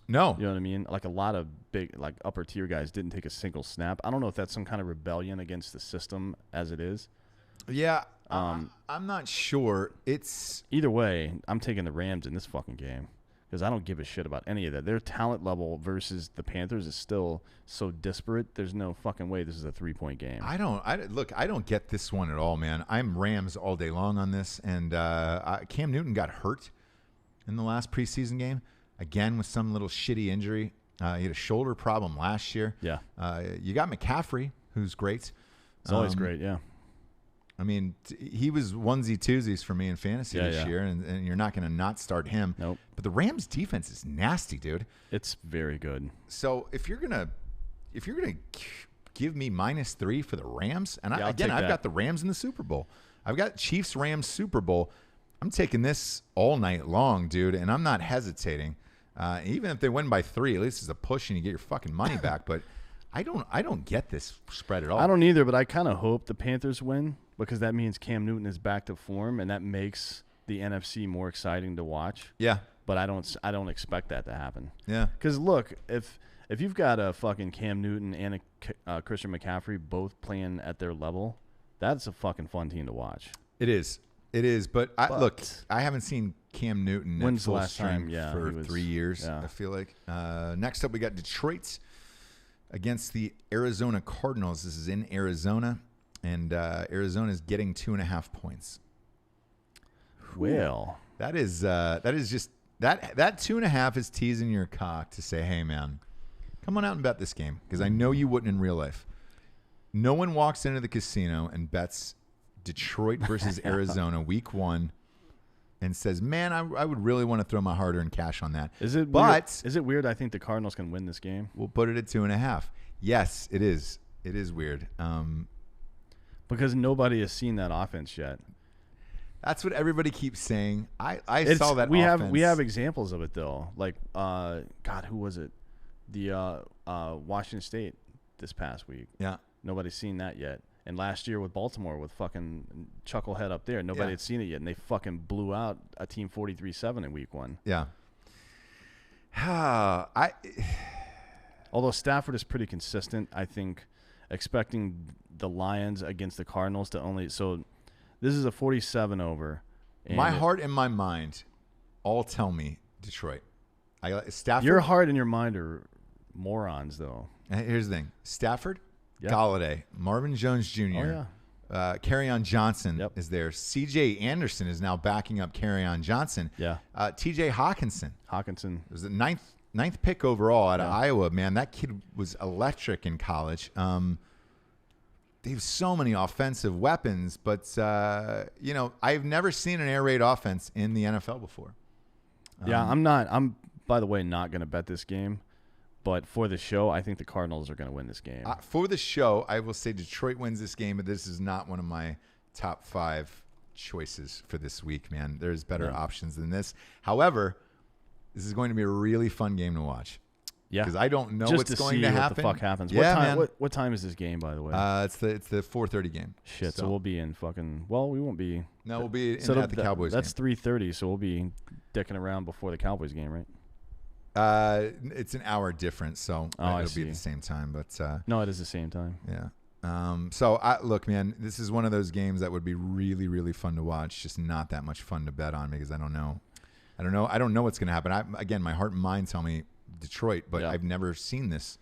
No. You know what I mean? Like a lot of big, like upper tier guys didn't take a single snap. I don't know if that's some kind of rebellion against the system as it is. Yeah. I'm not sure. It's either way, I'm taking the Rams in this fucking game because I don't give a shit about any of that. Their talent level versus the Panthers is still so disparate. There's no fucking way this is a 3-point game. I don't get this one at all, man. I'm Rams all day long on this. And Cam Newton got hurt in the last preseason game. Again, with some little shitty injury. He had a shoulder problem last year. Yeah. You got McCaffrey, who's great. It's always great, yeah. I mean, he was onesie-twosies for me in fantasy this year, and you're not going to not start him. Nope. But the Rams' defense is nasty, dude. It's very good. So if you're gonna give me -3 for the Rams, and I've got the Rams in the Super Bowl. I've got Chiefs-Rams Super Bowl. I'm taking this all night long, dude, and I'm not hesitating. Even if they win by 3, at least it's a push and you get your fucking money back. But I don't get this spread at all. I don't either, but I kind of hope the Panthers win because that means Cam Newton is back to form, and that makes the NFC more exciting to watch. Yeah, but I don't expect that to happen. Yeah, because look, if you've got a fucking Cam Newton and a Christian McCaffrey both playing at their level, that's a fucking fun team to watch. It is. It is, but look, I haven't seen Cam Newton at full strength for 3 years, yeah. I feel like. Next up, we got Detroit against the Arizona Cardinals. This is in Arizona, and Arizona is getting 2.5 points. Well, that is just that 2.5 is teasing your cock to say, hey, man, come on out and bet this game, because I know you wouldn't in real life. No one walks into the casino and bets Detroit versus Arizona week 1 and says, man, I would really want to throw my hard-earned cash on that. Is it weird? I think the Cardinals can win this game. We'll put it at 2.5. Yes, it is. It is weird. Because nobody has seen that offense yet. That's what everybody keeps saying. I saw that we offense. We have examples of it, though. Like, God, who was it? The Washington State this past week. Yeah. Nobody's seen that yet. And last year with Baltimore, with fucking Chucklehead up there, nobody had seen it yet, and they fucking blew out a team 43-7 in week 1. Yeah. Although Stafford is pretty consistent, I think expecting the Lions against the Cardinals to only – so this is a 47 over. My heart and my mind all tell me Detroit. Stafford. Your heart and your mind are morons, though. Here's the thing. Stafford – Galladay, Marvin Jones Jr., Kerryon Johnson is there. C.J. Anderson is now backing up Kerryon Johnson. Yeah. T.J. Hawkinson. It was the ninth pick overall out of Iowa. Man, that kid was electric in college. They have so many offensive weapons, but I've never seen an air raid offense in the NFL before. I'm by the way not going to bet this game. But for the show, I think the Cardinals are going to win this game. For the show, I will say Detroit wins this game, but this is not one of my top 5 choices for this week, man. There's better options than this. However, this is going to be a really fun game to watch. Yeah. Because I don't know what's going to happen. What the fuck happens. Yeah, what time is this game, by the way? It's the 4:30 game. Shit, so we'll be in fucking – well, we won't be – No, we'll be at the Cowboys game. That's 3:30, so we'll be dicking around before the Cowboys game, right? It's an hour difference, so it'll be at the same time. But no, it is the same time. Yeah. So look, man, this is one of those games that would be really, really fun to watch. Just not that much fun to bet on because I don't know what's going to happen. Again, my heart and mind tell me Detroit, but I've never seen this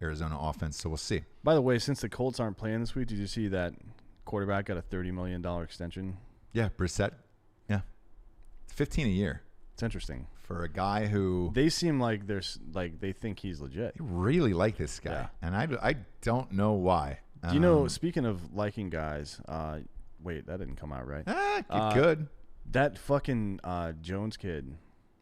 Arizona offense, so we'll see. By the way, since the Colts aren't playing this week, did you see that quarterback got a $30 million extension? Yeah, Brissett. Yeah, 15 a year. It's interesting. For a guy who they seem like they think he's legit. They really like this guy, and I don't know why. Do you know? Speaking of liking guys, wait, that didn't come out right. Good. That fucking Jones kid,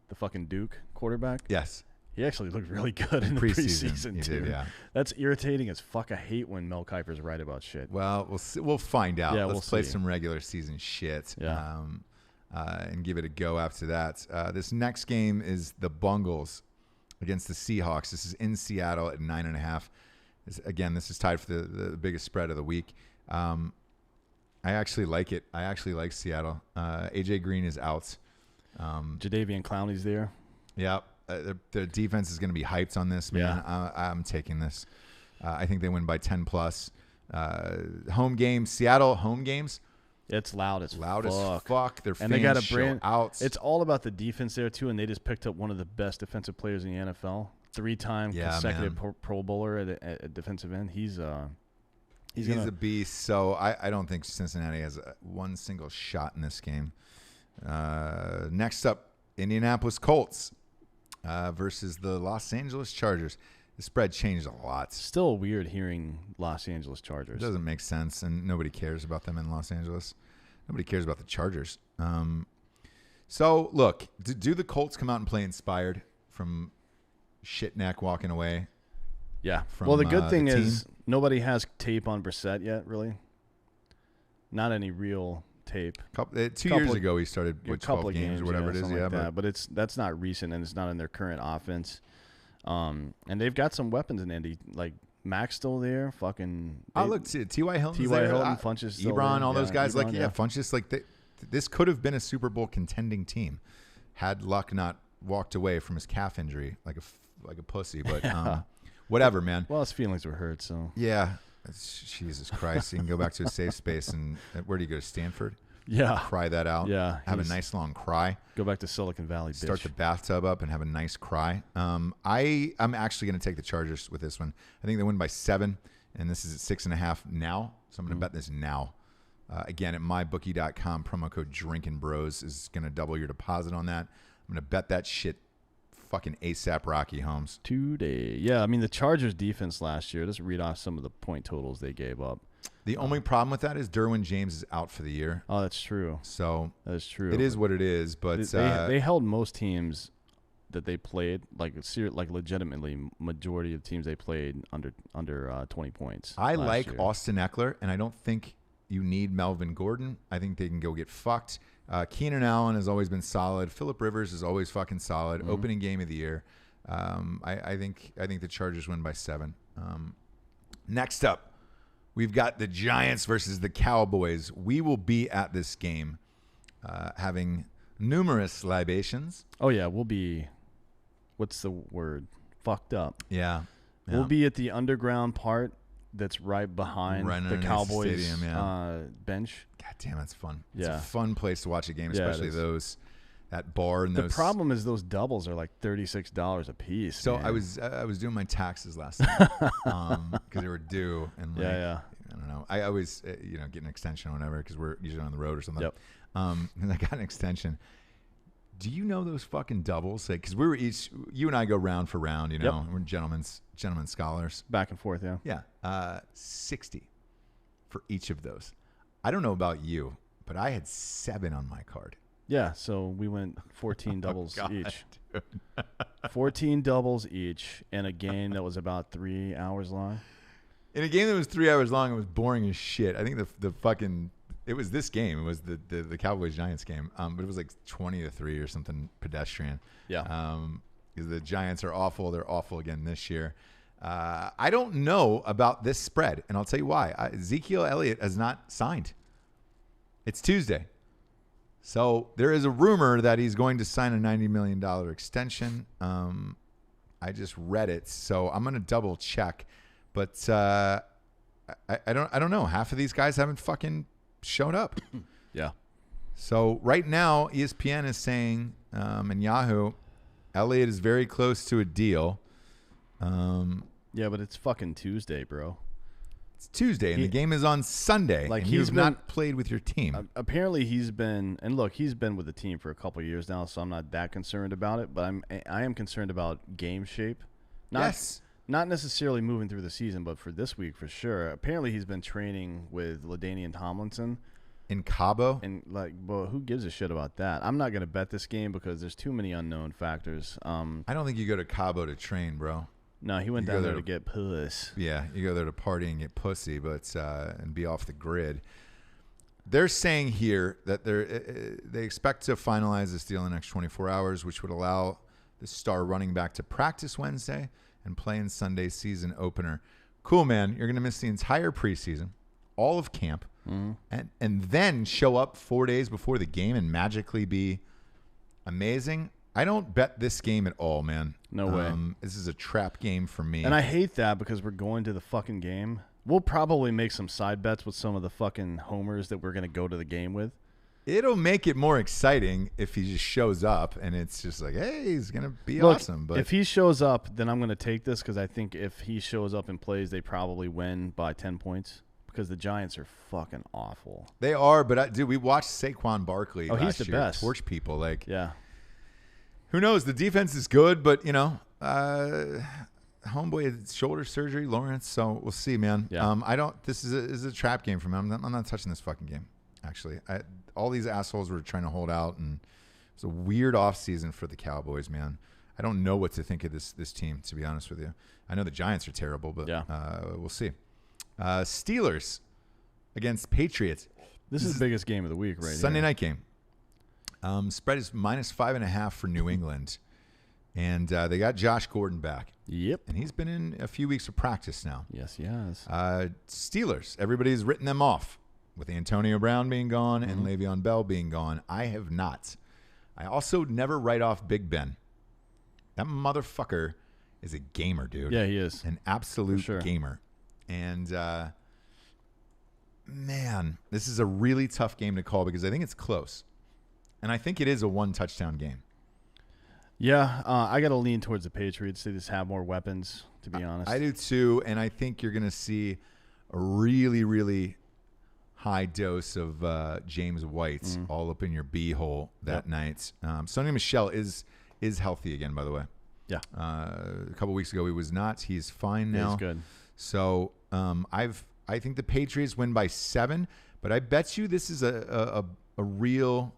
the fucking Duke quarterback. Yes. He actually looked really good in the preseason too. Did, yeah. That's irritating as fuck. I hate when Mel Kiper's right about shit. Well, we'll see. We'll find out. Yeah, Let's play some regular season shit. Yeah. And give it a go after that. This next game is the Bungles against the Seahawks. This is in Seattle at 9.5. This is tied for the biggest spread of the week. I actually like it. I actually like Seattle. AJ Green is out. Jadeveon Clowney's there. Yeah. Their defense is going to be hyped on this, man. Yeah. I'm taking this. I think they win by 10 plus. Home games, Seattle home games. It's loud as fuck. Their and they got a brand out. It's all about the defense there too, and they just picked up one of the best defensive players in the NFL. 3-time consecutive Pro Bowler at defensive end. He's a beast. So I don't think Cincinnati has one single shot in this game. Next up, Indianapolis Colts versus the Los Angeles Chargers. The spread changed a lot. Still weird hearing Los Angeles Chargers. It doesn't make sense, and nobody cares about them in Los Angeles. Nobody cares about the Chargers. So, look, do the Colts come out and play inspired from shitneck walking away? Yeah. Well, the good thing is nobody has tape on Brissett yet, really. Not any real tape. 2 years ago, he started with 12 games or whatever it is. Yeah, but that's not recent, and it's not in their current offense. And they've got some weapons in Indy, like Mac's still there. Fucking. Look, T.Y. Hilton's there. Funchess still Ebron, there. all those guys. Ebron, Funchess. This could have been a Super Bowl contending team, had Luck not walked away from his calf injury like a pussy. But whatever, man. Well, his feelings were hurt, so. Yeah. Jesus Christ. He can go back to a safe space. And where do you go? To Stanford? Yeah. Cry that out. Yeah. Have a nice long cry. Go back to Silicon Valley, bitch. Start the bathtub up and have a nice cry. I'm actually going to take the Chargers with this one. I think they win by 7, and this is at 6.5 now. So I'm going to bet this now. Again, at mybookie.com, promo code Drinkin Bros is going to double your deposit on that. I'm going to bet that shit fucking ASAP Rocky Holmes. Today. Yeah, I mean, the Chargers defense last year, let's read off some of the point totals they gave up. The only problem with that is Derwin James is out for the year. Oh, that's true. So that's true. It is what it is. But they held most teams that they played, like legitimately, majority of teams they played under 20 points. I like Austin Eckler, and I don't think you need Melvin Gordon. I think they can go get fucked. Keenan Allen has always been solid. Phillip Rivers is always fucking solid. Mm-hmm. Opening game of the year. I think the Chargers win by 7. Next up, we've got the Giants versus the Cowboys. We will be at this game having numerous libations. Oh, yeah. We'll be, what's the word? Fucked up. Yeah. We'll be at the underground part that's right behind the Cowboys stadium, bench. God damn, it's fun. Yeah. It's a fun place to watch a game, especially that bar. And the problem is those doubles are like $36 a piece. So man. I was doing my taxes last night because they were due, and I don't know. I always get an extension or whatever because we're usually on the road or something. Yep. And I got an extension. Do you know those fucking doubles? Because we were you and I go round for round. Yep. We're gentlemen scholars. Back and forth, yeah. Yeah. 60 for each of those. I don't know about you, but I had 7 on my card. Yeah, so we went 14 doubles each. 14 doubles each in a game that was about 3 hours long. In a game that was 3 hours long, it was boring as shit. I think it was this game. It was the Cowboys-Giants game. But it was like 20-3 or something pedestrian. Yeah. Because the Giants are awful. They're awful again this year. I don't know about this spread, and I'll tell you why. Ezekiel Elliott has not signed. It's Tuesday. So there is a rumor that he's going to sign a $90 million extension. I just read it, so I'm going to double check. But I don't know. Half of these guys haven't fucking shown up. Yeah. So right now, ESPN is saying, and Yahoo, Elliott is very close to a deal. Yeah, but it's fucking Tuesday, bro. It's Tuesday, and the game is on Sunday. Like, and he's not played with your team. Apparently, he's been with the team for a couple of years now, so I'm not that concerned about it. But I am concerned about game shape. Not necessarily moving through the season, but for this week for sure. Apparently, he's been training with LaDainian Tomlinson, In Cabo? And well, who gives a shit about that? I'm not gonna bet this game because there's too many unknown factors. I don't think you go to Cabo to train, bro. No, he went down there to get puss. Yeah, you go there to party and get pussy, but and be off the grid. They're saying here that they expect to finalize this deal in the next 24 hours, which would allow the star running back to practice Wednesday and play in Sunday's season opener. Cool, man. You're going to miss the entire preseason, all of camp, and then show up 4 days before the game and magically be amazing. I don't bet this game at all, man. No way. This is a trap game for me. And I hate that because we're going to the fucking game. We'll probably make some side bets with some of the fucking homers that we're going to go to the game with. It'll make it more exciting if he just shows up and it's just like, hey, he's going to be awesome. But if he shows up, then I'm going to take this because I think if he shows up and plays, they probably win by 10 points because the Giants are fucking awful. They are, but dude, we watched Saquon Barkley last he's the year best. torch people. Like, yeah. Who knows? The defense is good, but, homeboy shoulder surgery, Lawrence. So we'll see, man. Yeah. This is a trap game for me. I'm not touching this fucking game. Actually, all these assholes were trying to hold out, and it was a weird offseason for the Cowboys, man. I don't know what to think of this team, to be honest with you. I know the Giants are terrible, but we'll see. Steelers against Patriots. This is the biggest game of the week, right? Sunday night game. Spread is -5.5 for New England. And they got Josh Gordon back. Yep. And he's been in a few weeks of practice now. Yes, he has. Steelers, everybody's written them off with Antonio Brown being gone and Le'Veon Bell being gone. I have not. I also never write off Big Ben. That motherfucker is a gamer, dude. Yeah, he is. An absolute gamer. And, man, this is a really tough game to call because I think it's close. And I think it is a one-touchdown game. Yeah, I got to lean towards the Patriots. They just have more weapons, to be honest. I do too, and I think you're going to see a really, really high dose of James White all up in your b-hole that night. Sonny Michel is healthy again, by the way. Yeah. A couple weeks ago he was not. He's fine now. He's good. So I think the Patriots win by 7, but I bet you this is a real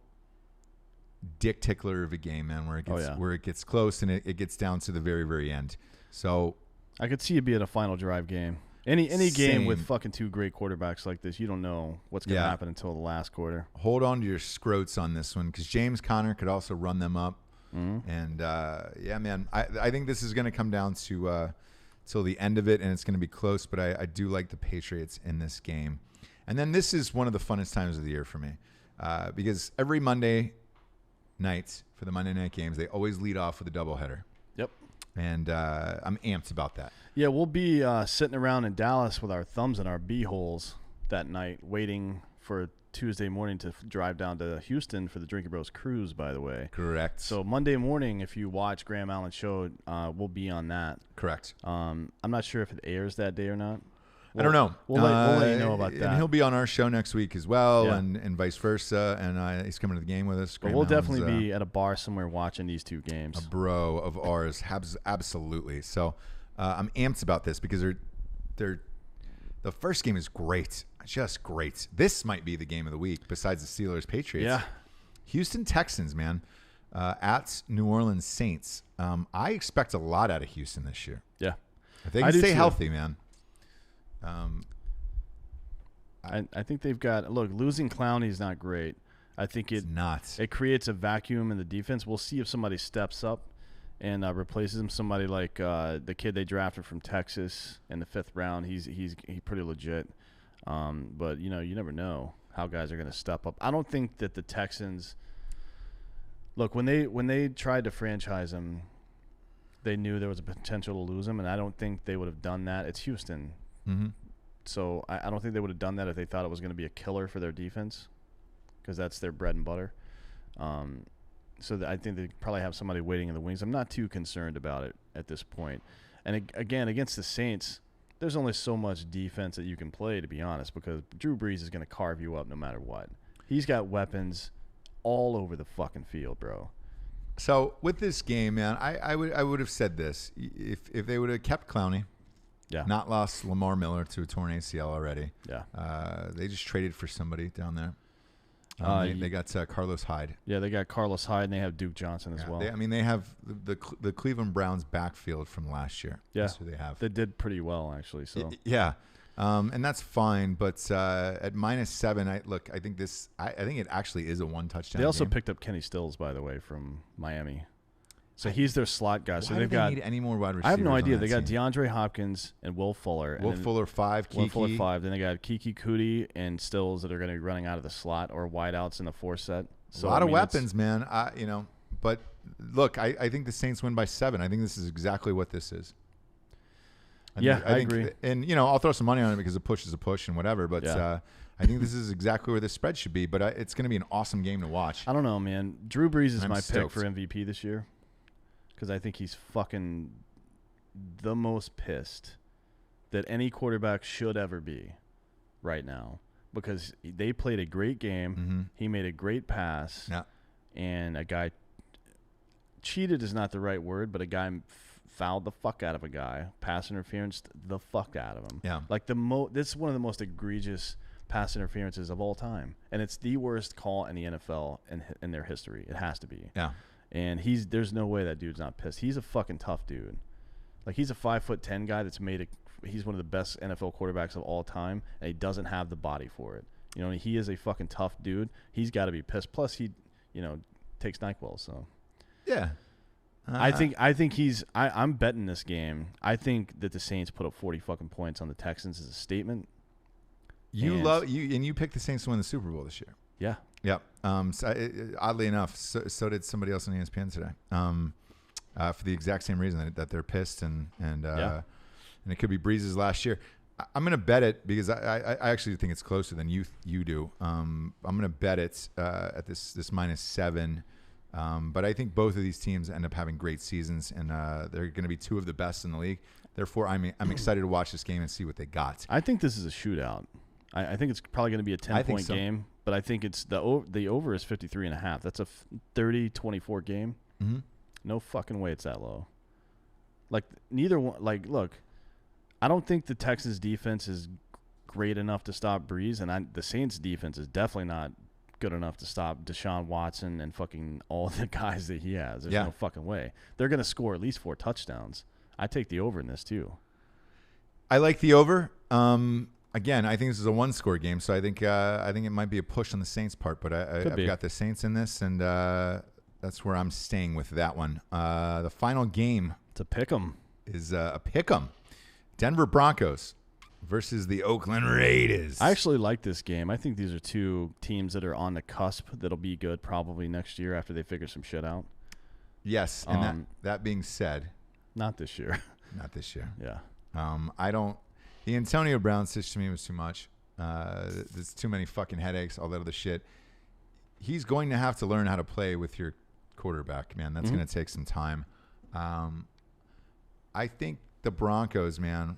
dick tickler of a game, man, where it gets close and it gets down to the very, very end. So I could see it being a final drive game. Any game with fucking two great quarterbacks like this, you don't know what's going to happen until the last quarter. Hold on to your scrotes on this one because James Conner could also run them up. And man, I think this is going to come down to till the end of it, and it's going to be close. But I do like the Patriots in this game. And then this is one of the funnest times of the year for me because every Monday nights for the Monday night games, they always lead off with a doubleheader. Yep. And I'm amped about that. Yeah, we'll be sitting around in Dallas with our thumbs in our b-holes that night, waiting for Tuesday morning to drive down to Houston for the Drinkin Bros cruise, by the way. Correct. So Monday morning, if you watch Graham Allen's show, we'll be on that. Correct. I'm not sure if it airs that day or not. I don't know. We'll let you know about that. And he'll be on our show next week as well, and vice versa. And he's coming to the game with us. But we'll definitely be at a bar somewhere watching these two games. A bro of ours, absolutely. So I'm amped about this because the first game is great, just great. This might be the game of the week besides the Steelers-Patriots. Yeah. Houston Texans, man, at New Orleans Saints. I expect a lot out of Houston this year. Yeah. If they can stay healthy, man. I think they've got – look, losing Clowney is not great. I think it creates a vacuum in the defense. We'll see if somebody steps up and replaces him. Somebody like the kid they drafted from Texas in the 5th round. He's pretty legit. But, you never know how guys are going to step up. I don't think that the Texans – look, when they tried to franchise him, they knew there was a potential to lose him, and I don't think they would have done that. It's Houston. Mm-hmm. So I don't think they would have done that if they thought it was going to be a killer for their defense because that's their bread and butter. So I think they probably have somebody waiting in the wings. I'm not too concerned about it at this point. And again, against the Saints, there's only so much defense that you can play, to be honest, because Drew Brees is going to carve you up no matter what. He's got weapons all over the fucking field, bro. So with this game, man, I would have said this. If they would have kept Clowney, not lost Lamar Miller to a torn ACL already. Yeah. They just traded for somebody down there. They got Carlos Hyde. Yeah, they got Carlos Hyde, and they have Duke Johnson as well. They have the Cleveland Browns backfield from last year. Yeah, that's who they have. They did pretty well, actually. So yeah, and that's fine. But at -7, I think it actually is a 1-touchdown. They also game. picked up Kenny Stills, by the way, from Miami. So he's their slot guy. So they've got need any more wide receivers. I have no idea. They got team? DeAndre Hopkins and Will Fuller. Will Fuller 5, Kiki. Will Fuller 5. Then they got Kiki Cootie and Stills that are going to be running out of the slot or wideouts in the 4 set. So a lot of weapons, man. But look, I think the Saints win by 7. I think this is exactly what this is. I agree. And I'll throw some money on it because a push is a push and whatever. But I think this is exactly where the spread should be. But it's going to be an awesome game to watch. I don't know, man. Drew Brees is my stoked. pick for MVP this year. Because I think he's fucking the most pissed that any quarterback should ever be right now. Because they played a great game. Mm-hmm. He made a great pass. Yeah. And a guy cheated is not the right word, but a guy fouled the fuck out of a guy. Pass interference the fuck out of him. Yeah. Like this is one of the most egregious pass interferences of all time. And it's the worst call in the NFL in their history. It has to be. Yeah. And there's no way that dude's not pissed. He's a fucking tough dude. Like he's a 5'10" guy that's he's one of the best NFL quarterbacks of all time, and he doesn't have the body for it. He is a fucking tough dude. He's got to be pissed. Plus he, takes NyQuil. So yeah, I think he's. I'm betting this game. I think that the Saints put up 40 fucking points on the Texans as a statement. You picked the Saints to win the Super Bowl this year. Yeah. Yep. Oddly enough, so did somebody else on ESPN today. For the exact same reason that they're pissed and it could be Breeze's last year. I'm going to bet it because I actually think it's closer than you do. I'm going to bet it at this -7. But I think both of these teams end up having great seasons, and they're going to be 2 of the best in the league. Therefore, I'm excited to watch this game and see what they got. I think this is a shootout. I think it's probably going to be a 10-point game, but I think it's the over is 53.5. That's a 30-24 game. Mm-hmm. No fucking way it's that low. Like neither one. Like look, I don't think the Texans defense is great enough to stop Breeze, and the Saints defense is definitely not good enough to stop Deshaun Watson and fucking all the guys that he has. There's no fucking way. They're going to score at least 4 touchdowns. I take the over in this too. I like the over. Again, I think this is a 1-score game, so I think it might be a push on the Saints' part, but I've got the Saints in this, and that's where I'm staying with that one. The final game to pick 'em is a pick 'em. Denver Broncos versus the Oakland Raiders. I actually like this game. I think these are 2 teams that are on the cusp that'll be good probably next year after they figure some shit out. Yes, and that being said, not this year. Not this year. Yeah. The Antonio Brown situation to me was too much. There's too many fucking headaches, all that other shit. He's going to have to learn how to play with your quarterback, man. That's going to take some time. I think the Broncos, man,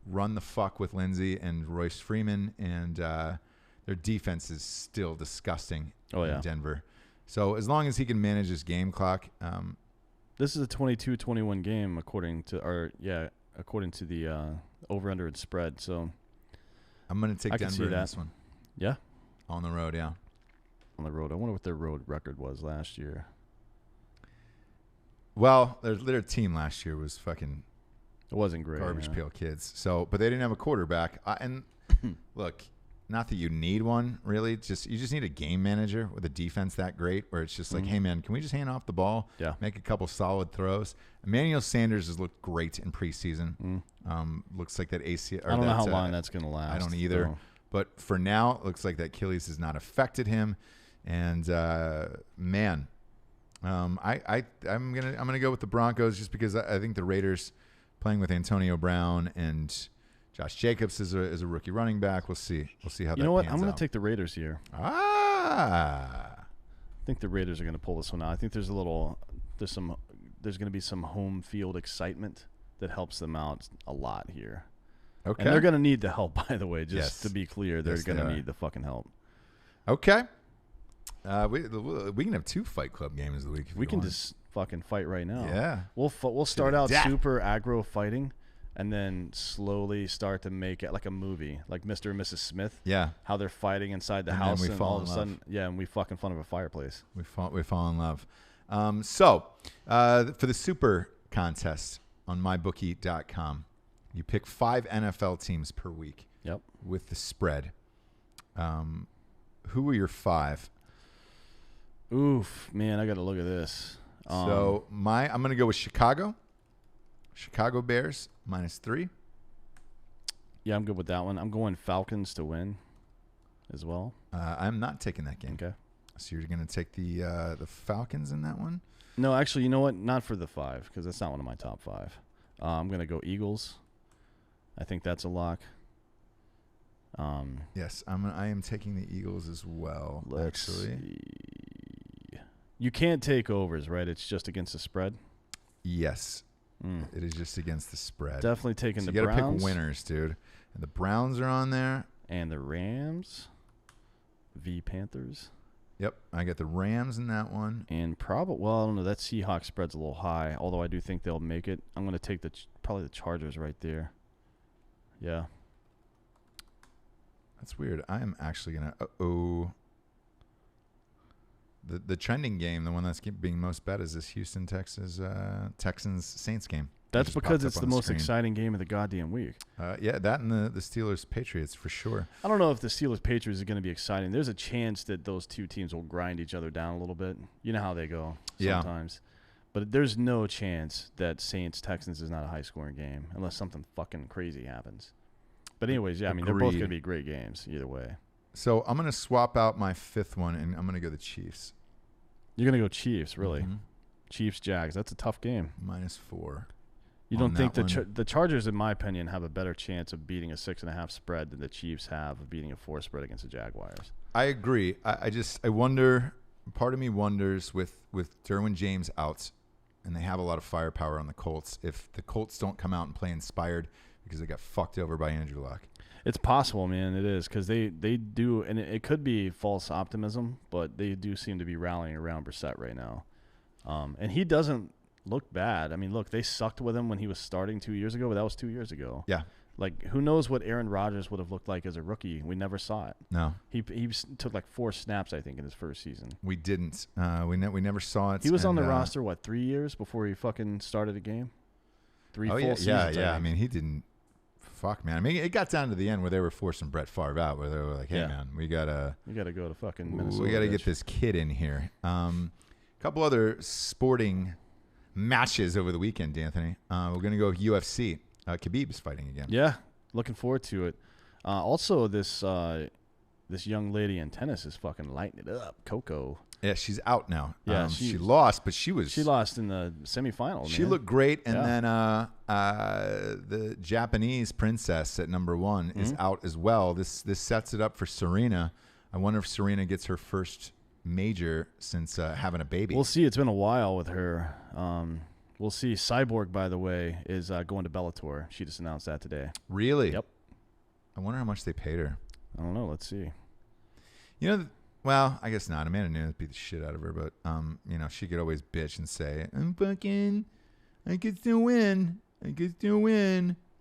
run the fuck with Lindsey and Royce Freeman, and their defense is still disgusting in Denver. So as long as he can manage his game clock. This is a 22-21 game according to the over-under and spread. So I'm going to take Denver in this one. Yeah? On the road, yeah. On the road. I wonder what their road record was last year. Well, their team last year was fucking it wasn't great. Garbage pail kids. So, but they didn't have a quarterback. And look, not that you need one, really. You just need a game manager with a defense that great, where it's just like, hey, man, can we just hand off the ball? Yeah. Make a couple solid throws. Emmanuel Sanders has looked great in preseason. Looks like that ACL. I don't know how long that's going to last. I don't either. So. But for now, it looks like that Achilles has not affected him. And man, I'm gonna go with the Broncos just because I think the Raiders playing with Antonio Brown and Josh Jacobs is a rookie running back. We'll see how that pans out. You know what? I'm going to take the Raiders here. I think the Raiders are going to pull this one out. I think there's going to be some home field excitement that helps them out a lot here. Okay. And they're going to need the help, by the way, to be clear. They're going to need the fucking help. Okay. We can have 2 Fight Club games of the week. We can just fucking fight right now. Yeah. We'll start out super aggro fighting, and then slowly start to make it like a movie, like Mr. and Mrs. Smith. Yeah. How they're fighting inside the And house, then we and fall all in of a love. sudden, and we fuck in front of a fireplace. We fall in love. So for the Super Contest on mybookie.com, you pick 5 NFL teams per week. Yep. With the spread. Who were your 5? Oof, man, I got to look at this. So I'm going to go with Chicago. Chicago Bears -3. Yeah, I'm good with that one. I'm going Falcons to win as well. I'm not taking that game. Okay. So you're going to take the Falcons in that one? No, actually, you know what? Not for the 5, because that's not one of my top 5. I'm going to go Eagles. I think that's a lock. Yes, I am taking the Eagles as well. Let's actually. see. You can't take overs, right? It's just against the spread? Yes. It is just against the spread. Definitely taking so the you Browns. You got to pick winners, dude. And the Browns are on there. And the Rams. V Panthers. Yep, I got the Rams in that one. And I don't know. That Seahawks spread's a little high, although I do think they'll make it. I'm going to take probably the Chargers right there. Yeah. That's weird. I am actually going to The trending game, the one that's being most bet, is this Houston Texans Saints game. That's because it's the most exciting game of the goddamn week. Yeah, that and the Steelers Patriots for sure. I don't know if the Steelers Patriots is going to be exciting. There's a chance that those two teams will grind each other down a little bit. You know how they go sometimes. Yeah. But there's no chance that Saints Texans is not a high scoring game unless something fucking crazy happens. But anyways, yeah, I mean, they're both going to be great games either way. So I'm going to swap out my 5th one, and I'm going to go the Chiefs. You're going to go Chiefs, really? Mm-hmm. Chiefs, Jags. That's a tough game. -4. You don't think the Chargers, in my opinion, have a better chance of beating a 6.5 spread than the Chiefs have of beating a 4 spread against the Jaguars? I agree. I wonder, part of me wonders with Derwin James out, and they have a lot of firepower on the Colts, if the Colts don't come out and play inspired because they got fucked over by Andrew Luck. It's possible, man. It is, because they do, and it could be false optimism, but they do seem to be rallying around Brissett right now. And he doesn't look bad. I mean, look, they sucked with him when he was starting 2 years ago, but that was 2 years ago. Yeah. Like, who knows what Aaron Rodgers would have looked like as a rookie? We never saw it. No. He took like 4 snaps, I think, in his first season. We didn't. We never saw it. He was on the roster, 3 years before he fucking started a game? 3 full seasons. Yeah. I mean, he didn't. Fuck, man. I mean, it got down to the end where they were forcing Brett Favre out, where they were like, hey, man, you got to go to fucking Minnesota. We got to get this kid in here. A couple other sporting matches over the weekend, Anthony. We're going to go UFC. Khabib's fighting again. Yeah, looking forward to it. Also, this young lady in tennis is fucking lighting it up. Coco. Yeah, she's out now. Yeah, she lost, but she lost in the semifinal. She looked great, and then the Japanese princess at number 1 is out as well. This sets it up for Serena. I wonder if Serena gets her first major since having a baby. We'll see. It's been a while with her. We'll see. Cyborg, by the way, is going to Bellator. She just announced that today. Really? Yep. I wonder how much they paid her. I don't know. Let's see. Well, I guess not. Amanda Nunes beat the shit out of her, but she could always bitch and say, I could still win.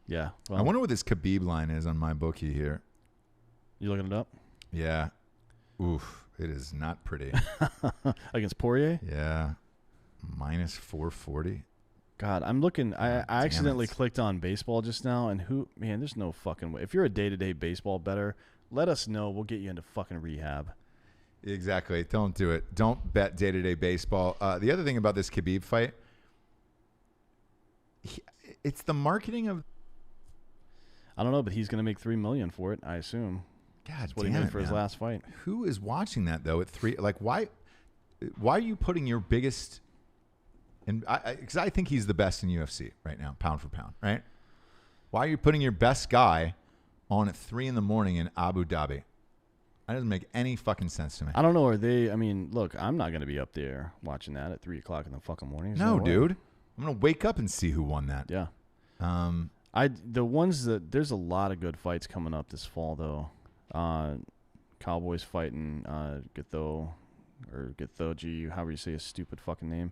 Yeah. Well, I wonder what this Khabib line is on my bookie here. You looking it up? Yeah. Oof. It is not pretty. Against Poirier? Yeah. -440. God, I'm looking. I accidentally clicked on baseball just now, and there's no fucking way. If you're a day-to-day baseball bettor, let us know. We'll get you into fucking rehab. Exactly. Don't do it. Don't bet day-to-day baseball. The other thing about this Khabib fight, it's the marketing of. I don't know, but he's going to make $3 million for it, I assume. God, that's what he made for his last fight. Who is watching that though? At 3, like why are you putting your biggest? And because I think he's the best in UFC right now, pound for pound, right? Why are you putting your best guy on at 3 a.m. in Abu Dhabi? That doesn't make any fucking sense to me. I don't know. Look, I'm not going to be up there watching that at 3 o'clock in the fucking morning. No, dude. I'm going to wake up and see who won that. Yeah. There's a lot of good fights coming up this fall, though. Cowboys fighting Githoji, however you say his stupid fucking name.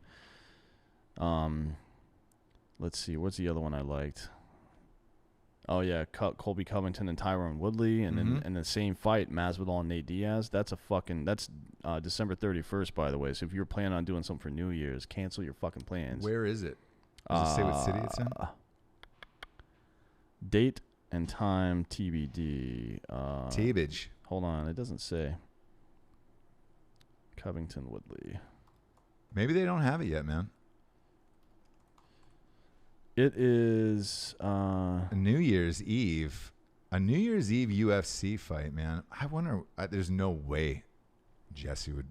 Let's see. What's the other one I liked? Oh yeah, Colby Covington and Tyron Woodley, and then in the same fight, Masvidal and Nate Diaz. That's December 31st, by the way. So if you're planning on doing something for New Year's, cancel your fucking plans. Where is it? Does it say what city it's in? Date and time TBD. Tabage. Hold on, it doesn't say. Covington Woodley. Maybe they don't have it yet, man. It is New Year's Eve. A New Year's Eve UFC fight, man. I wonder. There's no way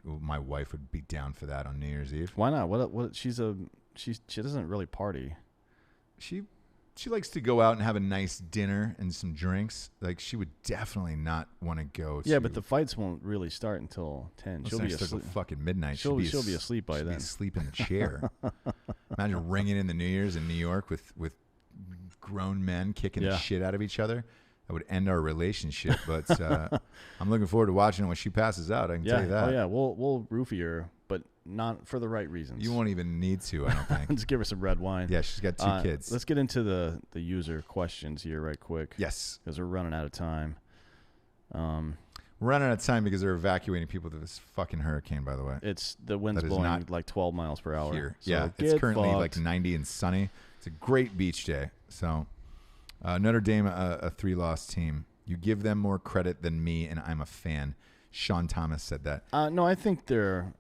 my wife would be down for that on New Year's Eve. Why not? What? She doesn't really party. She likes to go out and have a nice dinner and some drinks. Like, she would definitely not want to go. Yeah, but the fights won't really start until 10. She'll be asleep. Fucking midnight. She'll be asleep by then. Be asleep in the chair. Imagine ringing in the New Year's in New York with grown men kicking the shit out of each other. That would end our relationship. But I'm looking forward to watching it when she passes out. I can tell you that. Oh yeah, we'll roofie her, but not for the right reasons. You won't even need to, I don't think. Just give her some red wine. Yeah, she's got 2 kids. Let's get into the user questions here right quick. Yes. Because we're running out of time. We're running out of time because they're evacuating people to this fucking hurricane, by the way. It's the wind's blowing like 12 miles per hour. Here. So yeah, it's currently like 90 and sunny. It's a great beach day. So Notre Dame, a 3-loss team. You give them more credit than me, and I'm a fan. Sean Thomas said that. No, I think they're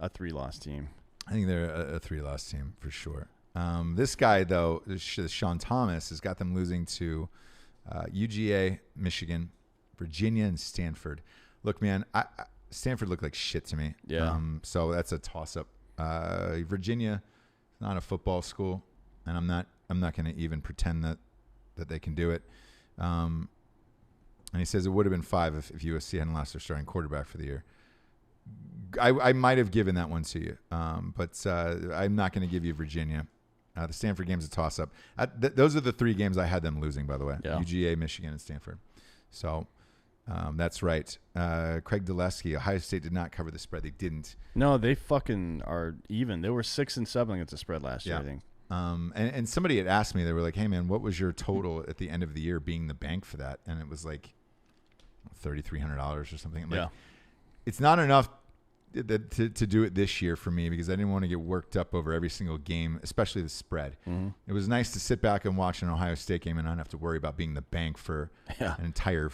a 3-loss team. I think they're a 3-loss team for sure. This guy, though, Sean Thomas, has got them losing to UGA, Michigan, Virginia, and Stanford. Look, man, Stanford looked like shit to me. Yeah. So that's a toss-up. Virginia is not a football school, and I'm not going to even pretend that they can do it. And he says it would have been 5 if USC hadn't lost their starting quarterback for the year. I might have given that one to you, but I'm not going to give you Virginia. The Stanford game's a toss-up. Those are the 3 games I had them losing, by the way. Yeah. UGA, Michigan, and Stanford. So that's right. Craig Dulesky, Ohio State did not cover the spread. They didn't. No, they fucking are even. They were 6-7 against the spread last year, I think. And somebody had asked me, they were like, hey, man, what was your total at the end of the year being the bank for that? And it was like $3,300 or something. I'm like, it's not enough to do it this year for me because I didn't want to get worked up over every single game, especially the spread. Mm-hmm. It was nice to sit back and watch an Ohio State game and not have to worry about being the bank for an entire,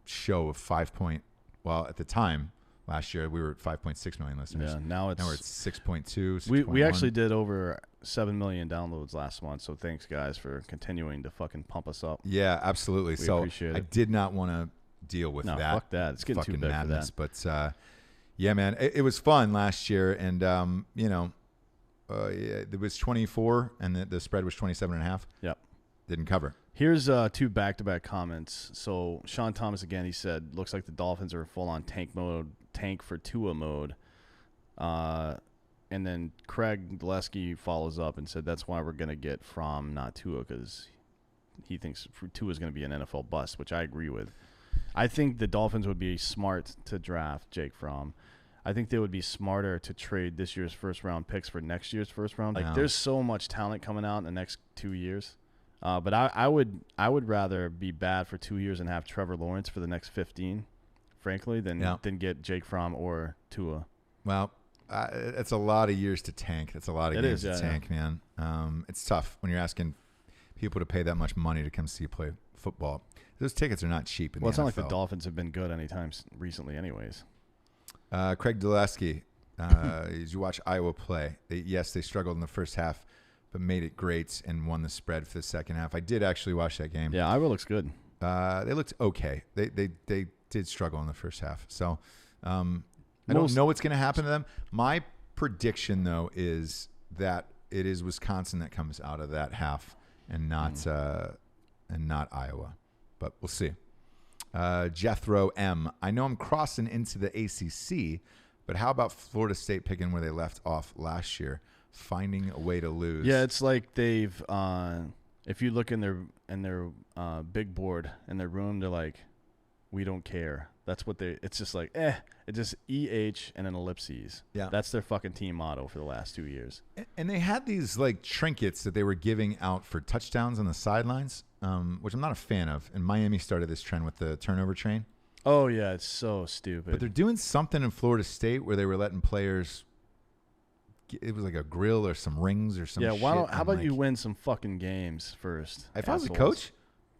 show of 5 point. Well, at the time last year we were at 5.6 million listeners. Yeah, now we're at 6.2. We actually did over 7 million downloads last month. So thanks guys for continuing to fucking pump us up. Yeah, absolutely. We appreciate it. I did not want to deal with that. Fuck that. It's getting too big madness, for that. But yeah, man, it was fun last year, and it was 24, and the spread was 27.5. Yep, didn't cover. Here's 2 back-to-back comments. So Sean Thomas again, he said, looks like the Dolphins are full on tank for Tua mode. And then Craig Dulesky follows up and said that's why we're gonna get Fromm, not Tua, because he thinks Tua is gonna be an NFL bust, which I agree with. I think the Dolphins would be smart to draft Jake Fromm. I think they would be smarter to trade this year's first-round picks for next year's first round. Like, there's so much talent coming out in the next 2 years. But I would rather be bad for 2 years and have Trevor Lawrence for the next 15, frankly, than get Jake Fromm or Tua. Well, it's a lot of years to tank. That's a lot of games to tank, man. It's tough when you're asking people to pay that much money to come see you play football. Those tickets are not cheap in the NFL. Well, it's not like the Dolphins have been good anytime recently anyways. Craig Dulesky, as you watch Iowa play, they struggled in the first half, but made it great and won the spread for the second half. I did actually watch that game. Yeah, Iowa looks good. They looked okay. They did struggle in the first half. So I don't know what's going to happen to them. My prediction, though, is that it is Wisconsin that comes out of that half and not Iowa. But we'll see. Jethro M. I know I'm crossing into the ACC, but how about Florida State picking where they left off last year, finding a way to lose? Yeah, it's like they've. If you look in their big board in their room, they're like, we don't care. That's what they. It's just like It's just EH and an ellipses. Yeah, that's their fucking team motto for the last 2 years. And they had these like trinkets that they were giving out for touchdowns on the sidelines. which I'm not a fan of. And Miami started this trend with the turnover train. Oh, yeah. It's so stupid. But they're doing something in Florida State where they were letting players – it was like a grill or some rings or some shit. Yeah, how about you win some fucking games first? If I was a coach,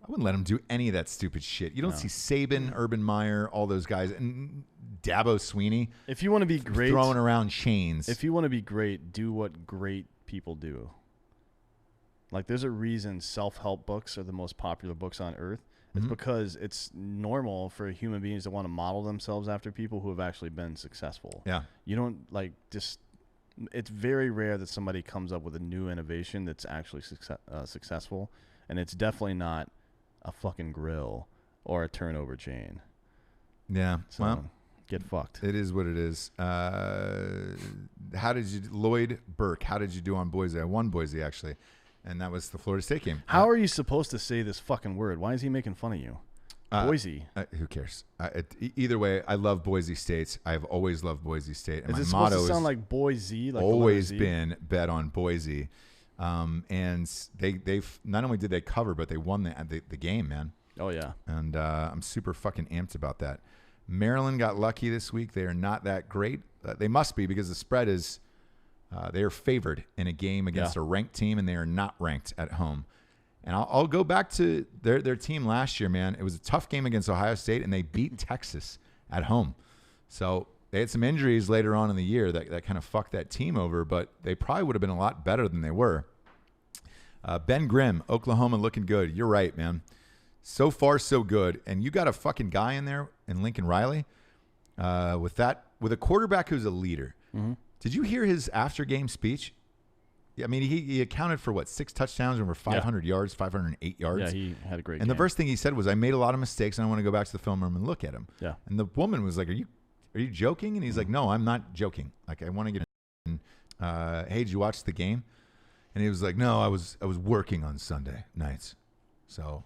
I wouldn't let them do any of that stupid shit. You don't see Saban, Urban Meyer, all those guys, and Dabo Sweeney. If you want to be great, throwing around chains. If you want to be great, do what great people do. Like, there's a reason self-help books are the most popular books on earth. It's because it's normal for human beings to want to model themselves after people who have actually been successful. Yeah. You don't it's very rare that somebody comes up with a new innovation that's actually successful, and it's definitely not a fucking grill or a turnover chain. Yeah. So, well, get fucked. It is what it is. Lloyd Burke, how did you do on Boise? I won Boise, actually. And that was the Florida State game. How are you supposed to say this fucking word? Why is he making fun of you? Boise. Who cares? Either way, I love Boise State. I've always loved Boise State. And is my it supposed motto to sound like Boise? Like always been bet on Boise. And they've not only did they cover, but they won the game, man. Oh, yeah. And I'm super fucking amped about that. Maryland got lucky this week. They are not that great. They must be because the spread is they are favored in a game against a ranked team, and they are not ranked at home. And I'll go back to their team last year, man. It was a tough game against Ohio State, and they beat Texas at home. So they had some injuries later on in the year that kind of fucked that team over, but they probably would have been a lot better than they were. Ben Grimm, Oklahoma, looking good. You're right, man. So far, so good. And you got a fucking guy in there in Lincoln Riley with a quarterback who's a leader. Mm-hmm. Did you hear his after-game speech? I mean, he accounted for, 6 touchdowns and over 500 yards, 508 yards. Yeah, he had a great game. And the first thing he said was, I made a lot of mistakes, and I want to go back to the film room and look at them. Yeah. And the woman was like, are you joking? And he's like, no, I'm not joking. Like, I want to get in. Hey, did you watch the game? And he was like, no, I was working on Sunday nights. So,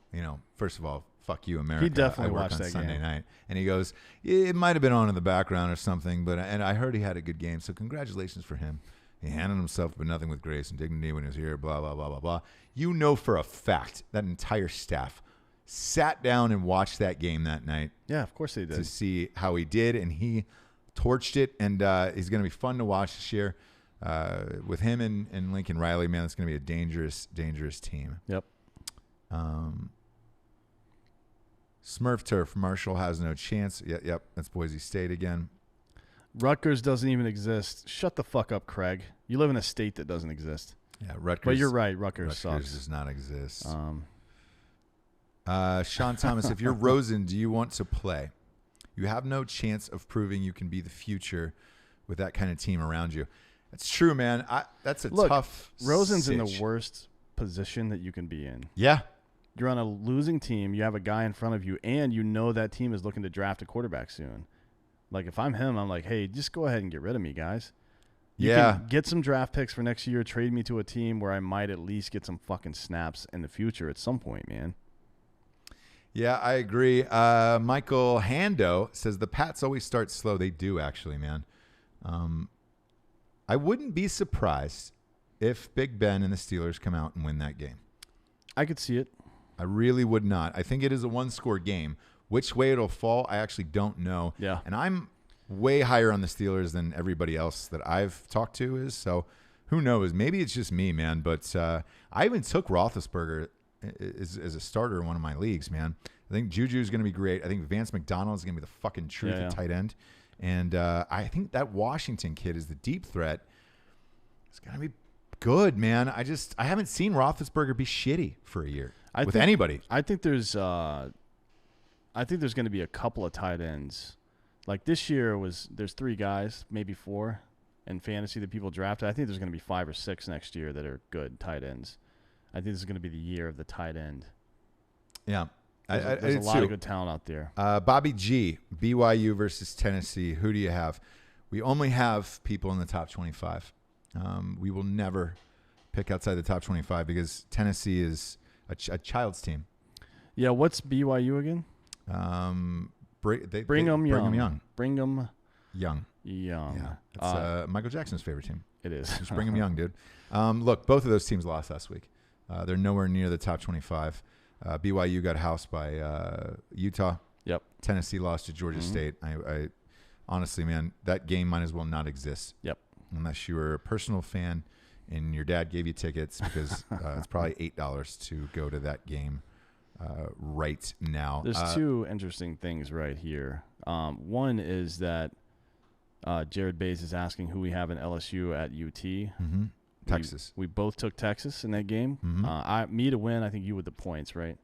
first of all, fuck you, America. He definitely I work watched on that Sunday game. night. And he goes, it might have been on in the background or something, and I heard he had a good game, so congratulations for him. He handled himself, but nothing with grace and dignity when he was here, blah, blah, blah, blah, blah. You know for a fact that entire staff sat down and watched that game that night. Yeah, of course they did. To see how he did, and he torched it, and he's going to be fun to watch this year. With him and Lincoln Riley, man, it's going to be a dangerous, dangerous team. Yep. Smurf Turf, Marshall has no chance. Yep, that's Boise State again. Rutgers doesn't even exist. Shut the fuck up, Craig. You live in a state that doesn't exist. Yeah, Rutgers. But you're right. Rutgers sucks. Does not exist. Sean Thomas, if you're Rosen, do you want to play? You have no chance of proving you can be the future with that kind of team around you. That's true, man. That's a tough Rosen's sitch. In the worst position that you can be in. Yeah. You're on a losing team. You have a guy in front of you, and you know that team is looking to draft a quarterback soon. Like, if I'm him, I'm like, hey, just go ahead and get rid of me, guys. You can get some draft picks for next year, trade me to a team where I might at least get some fucking snaps in the future at some point, man. Yeah, I agree. Michael Hando says the Pats always start slow. They do, actually, man. I wouldn't be surprised if Big Ben and the Steelers come out and win that game. I could see it. I really would not. I think it is a one-score game. Which way it'll fall, I actually don't know. Yeah. And I'm way higher on the Steelers than everybody else that I've talked to is. So who knows? Maybe it's just me, man. But I even took Roethlisberger as a starter in one of my leagues, man. I think Juju's going to be great. I think Vance McDonald is going to be the fucking truth at tight end. And I think that Washington kid is the deep threat. It's going to be good, man. I haven't seen Roethlisberger be shitty for a year with anybody. I think there's going to be a couple of tight ends. Like this year there's 3 guys, maybe 4 in fantasy that people drafted. I think there's going to be 5 or 6 next year that are good tight ends. I think this is going to be the year of the tight end. Yeah. There's a lot of good talent out there. Bobby G, BYU versus Tennessee. Who do you have? We only have people in the top 25. We will never pick outside the top 25 because Tennessee is a child's team. Yeah, what's BYU again? Brigham Young. Brigham Young. Yeah. It's Michael Jackson's favorite team. It is. Just Brigham Young, dude. Look, both of those teams lost last week. They're nowhere near the top 25. BYU got housed by Utah. Yep. Tennessee lost to Georgia State. I honestly, man, that game might as well not exist. Yep. Unless you were a personal fan and your dad gave you tickets, because it's probably $8 to go to that game right now. There's two interesting things right here. One is that Jared Bays is asking who we have in LSU at UT. Mm-hmm. Texas. We both took Texas in that game. Mm-hmm. Me to win, I think you with the points, right?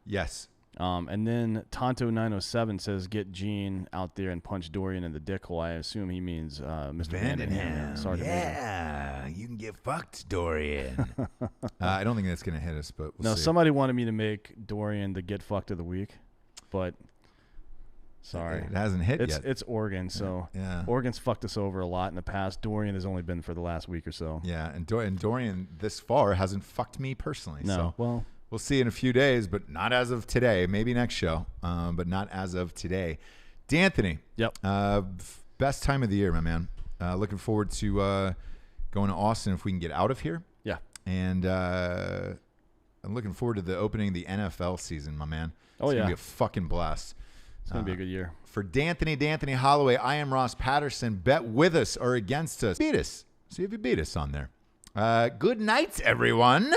Yes. And then Tonto907 says, get Gene out there and punch Dorian in the dick hole. I assume he means Mr. Vandenham. Yeah, you can get fucked, Dorian. I don't think that's going to hit us, but we'll see. Somebody wanted me to make Dorian the get fucked of the week, but sorry. It hasn't hit yet. It's Oregon, so Oregon's fucked us over a lot in the past. Dorian has only been for the last week or so. Yeah, and Dorian this far hasn't fucked me personally. No, so. well... We'll see in a few days, but not as of today. Maybe next show, but not as of today. D'Anthony. Yep. Best time of the year, my man. Looking forward to going to Austin if we can get out of here. Yeah. And I'm looking forward to the opening of the NFL season, my man. It's going to be a fucking blast. It's going to be a good year. For D'Anthony Holloway, I am Ross Patterson. Bet with us or against us. Beat us. See if you beat us on there. Good night, everyone.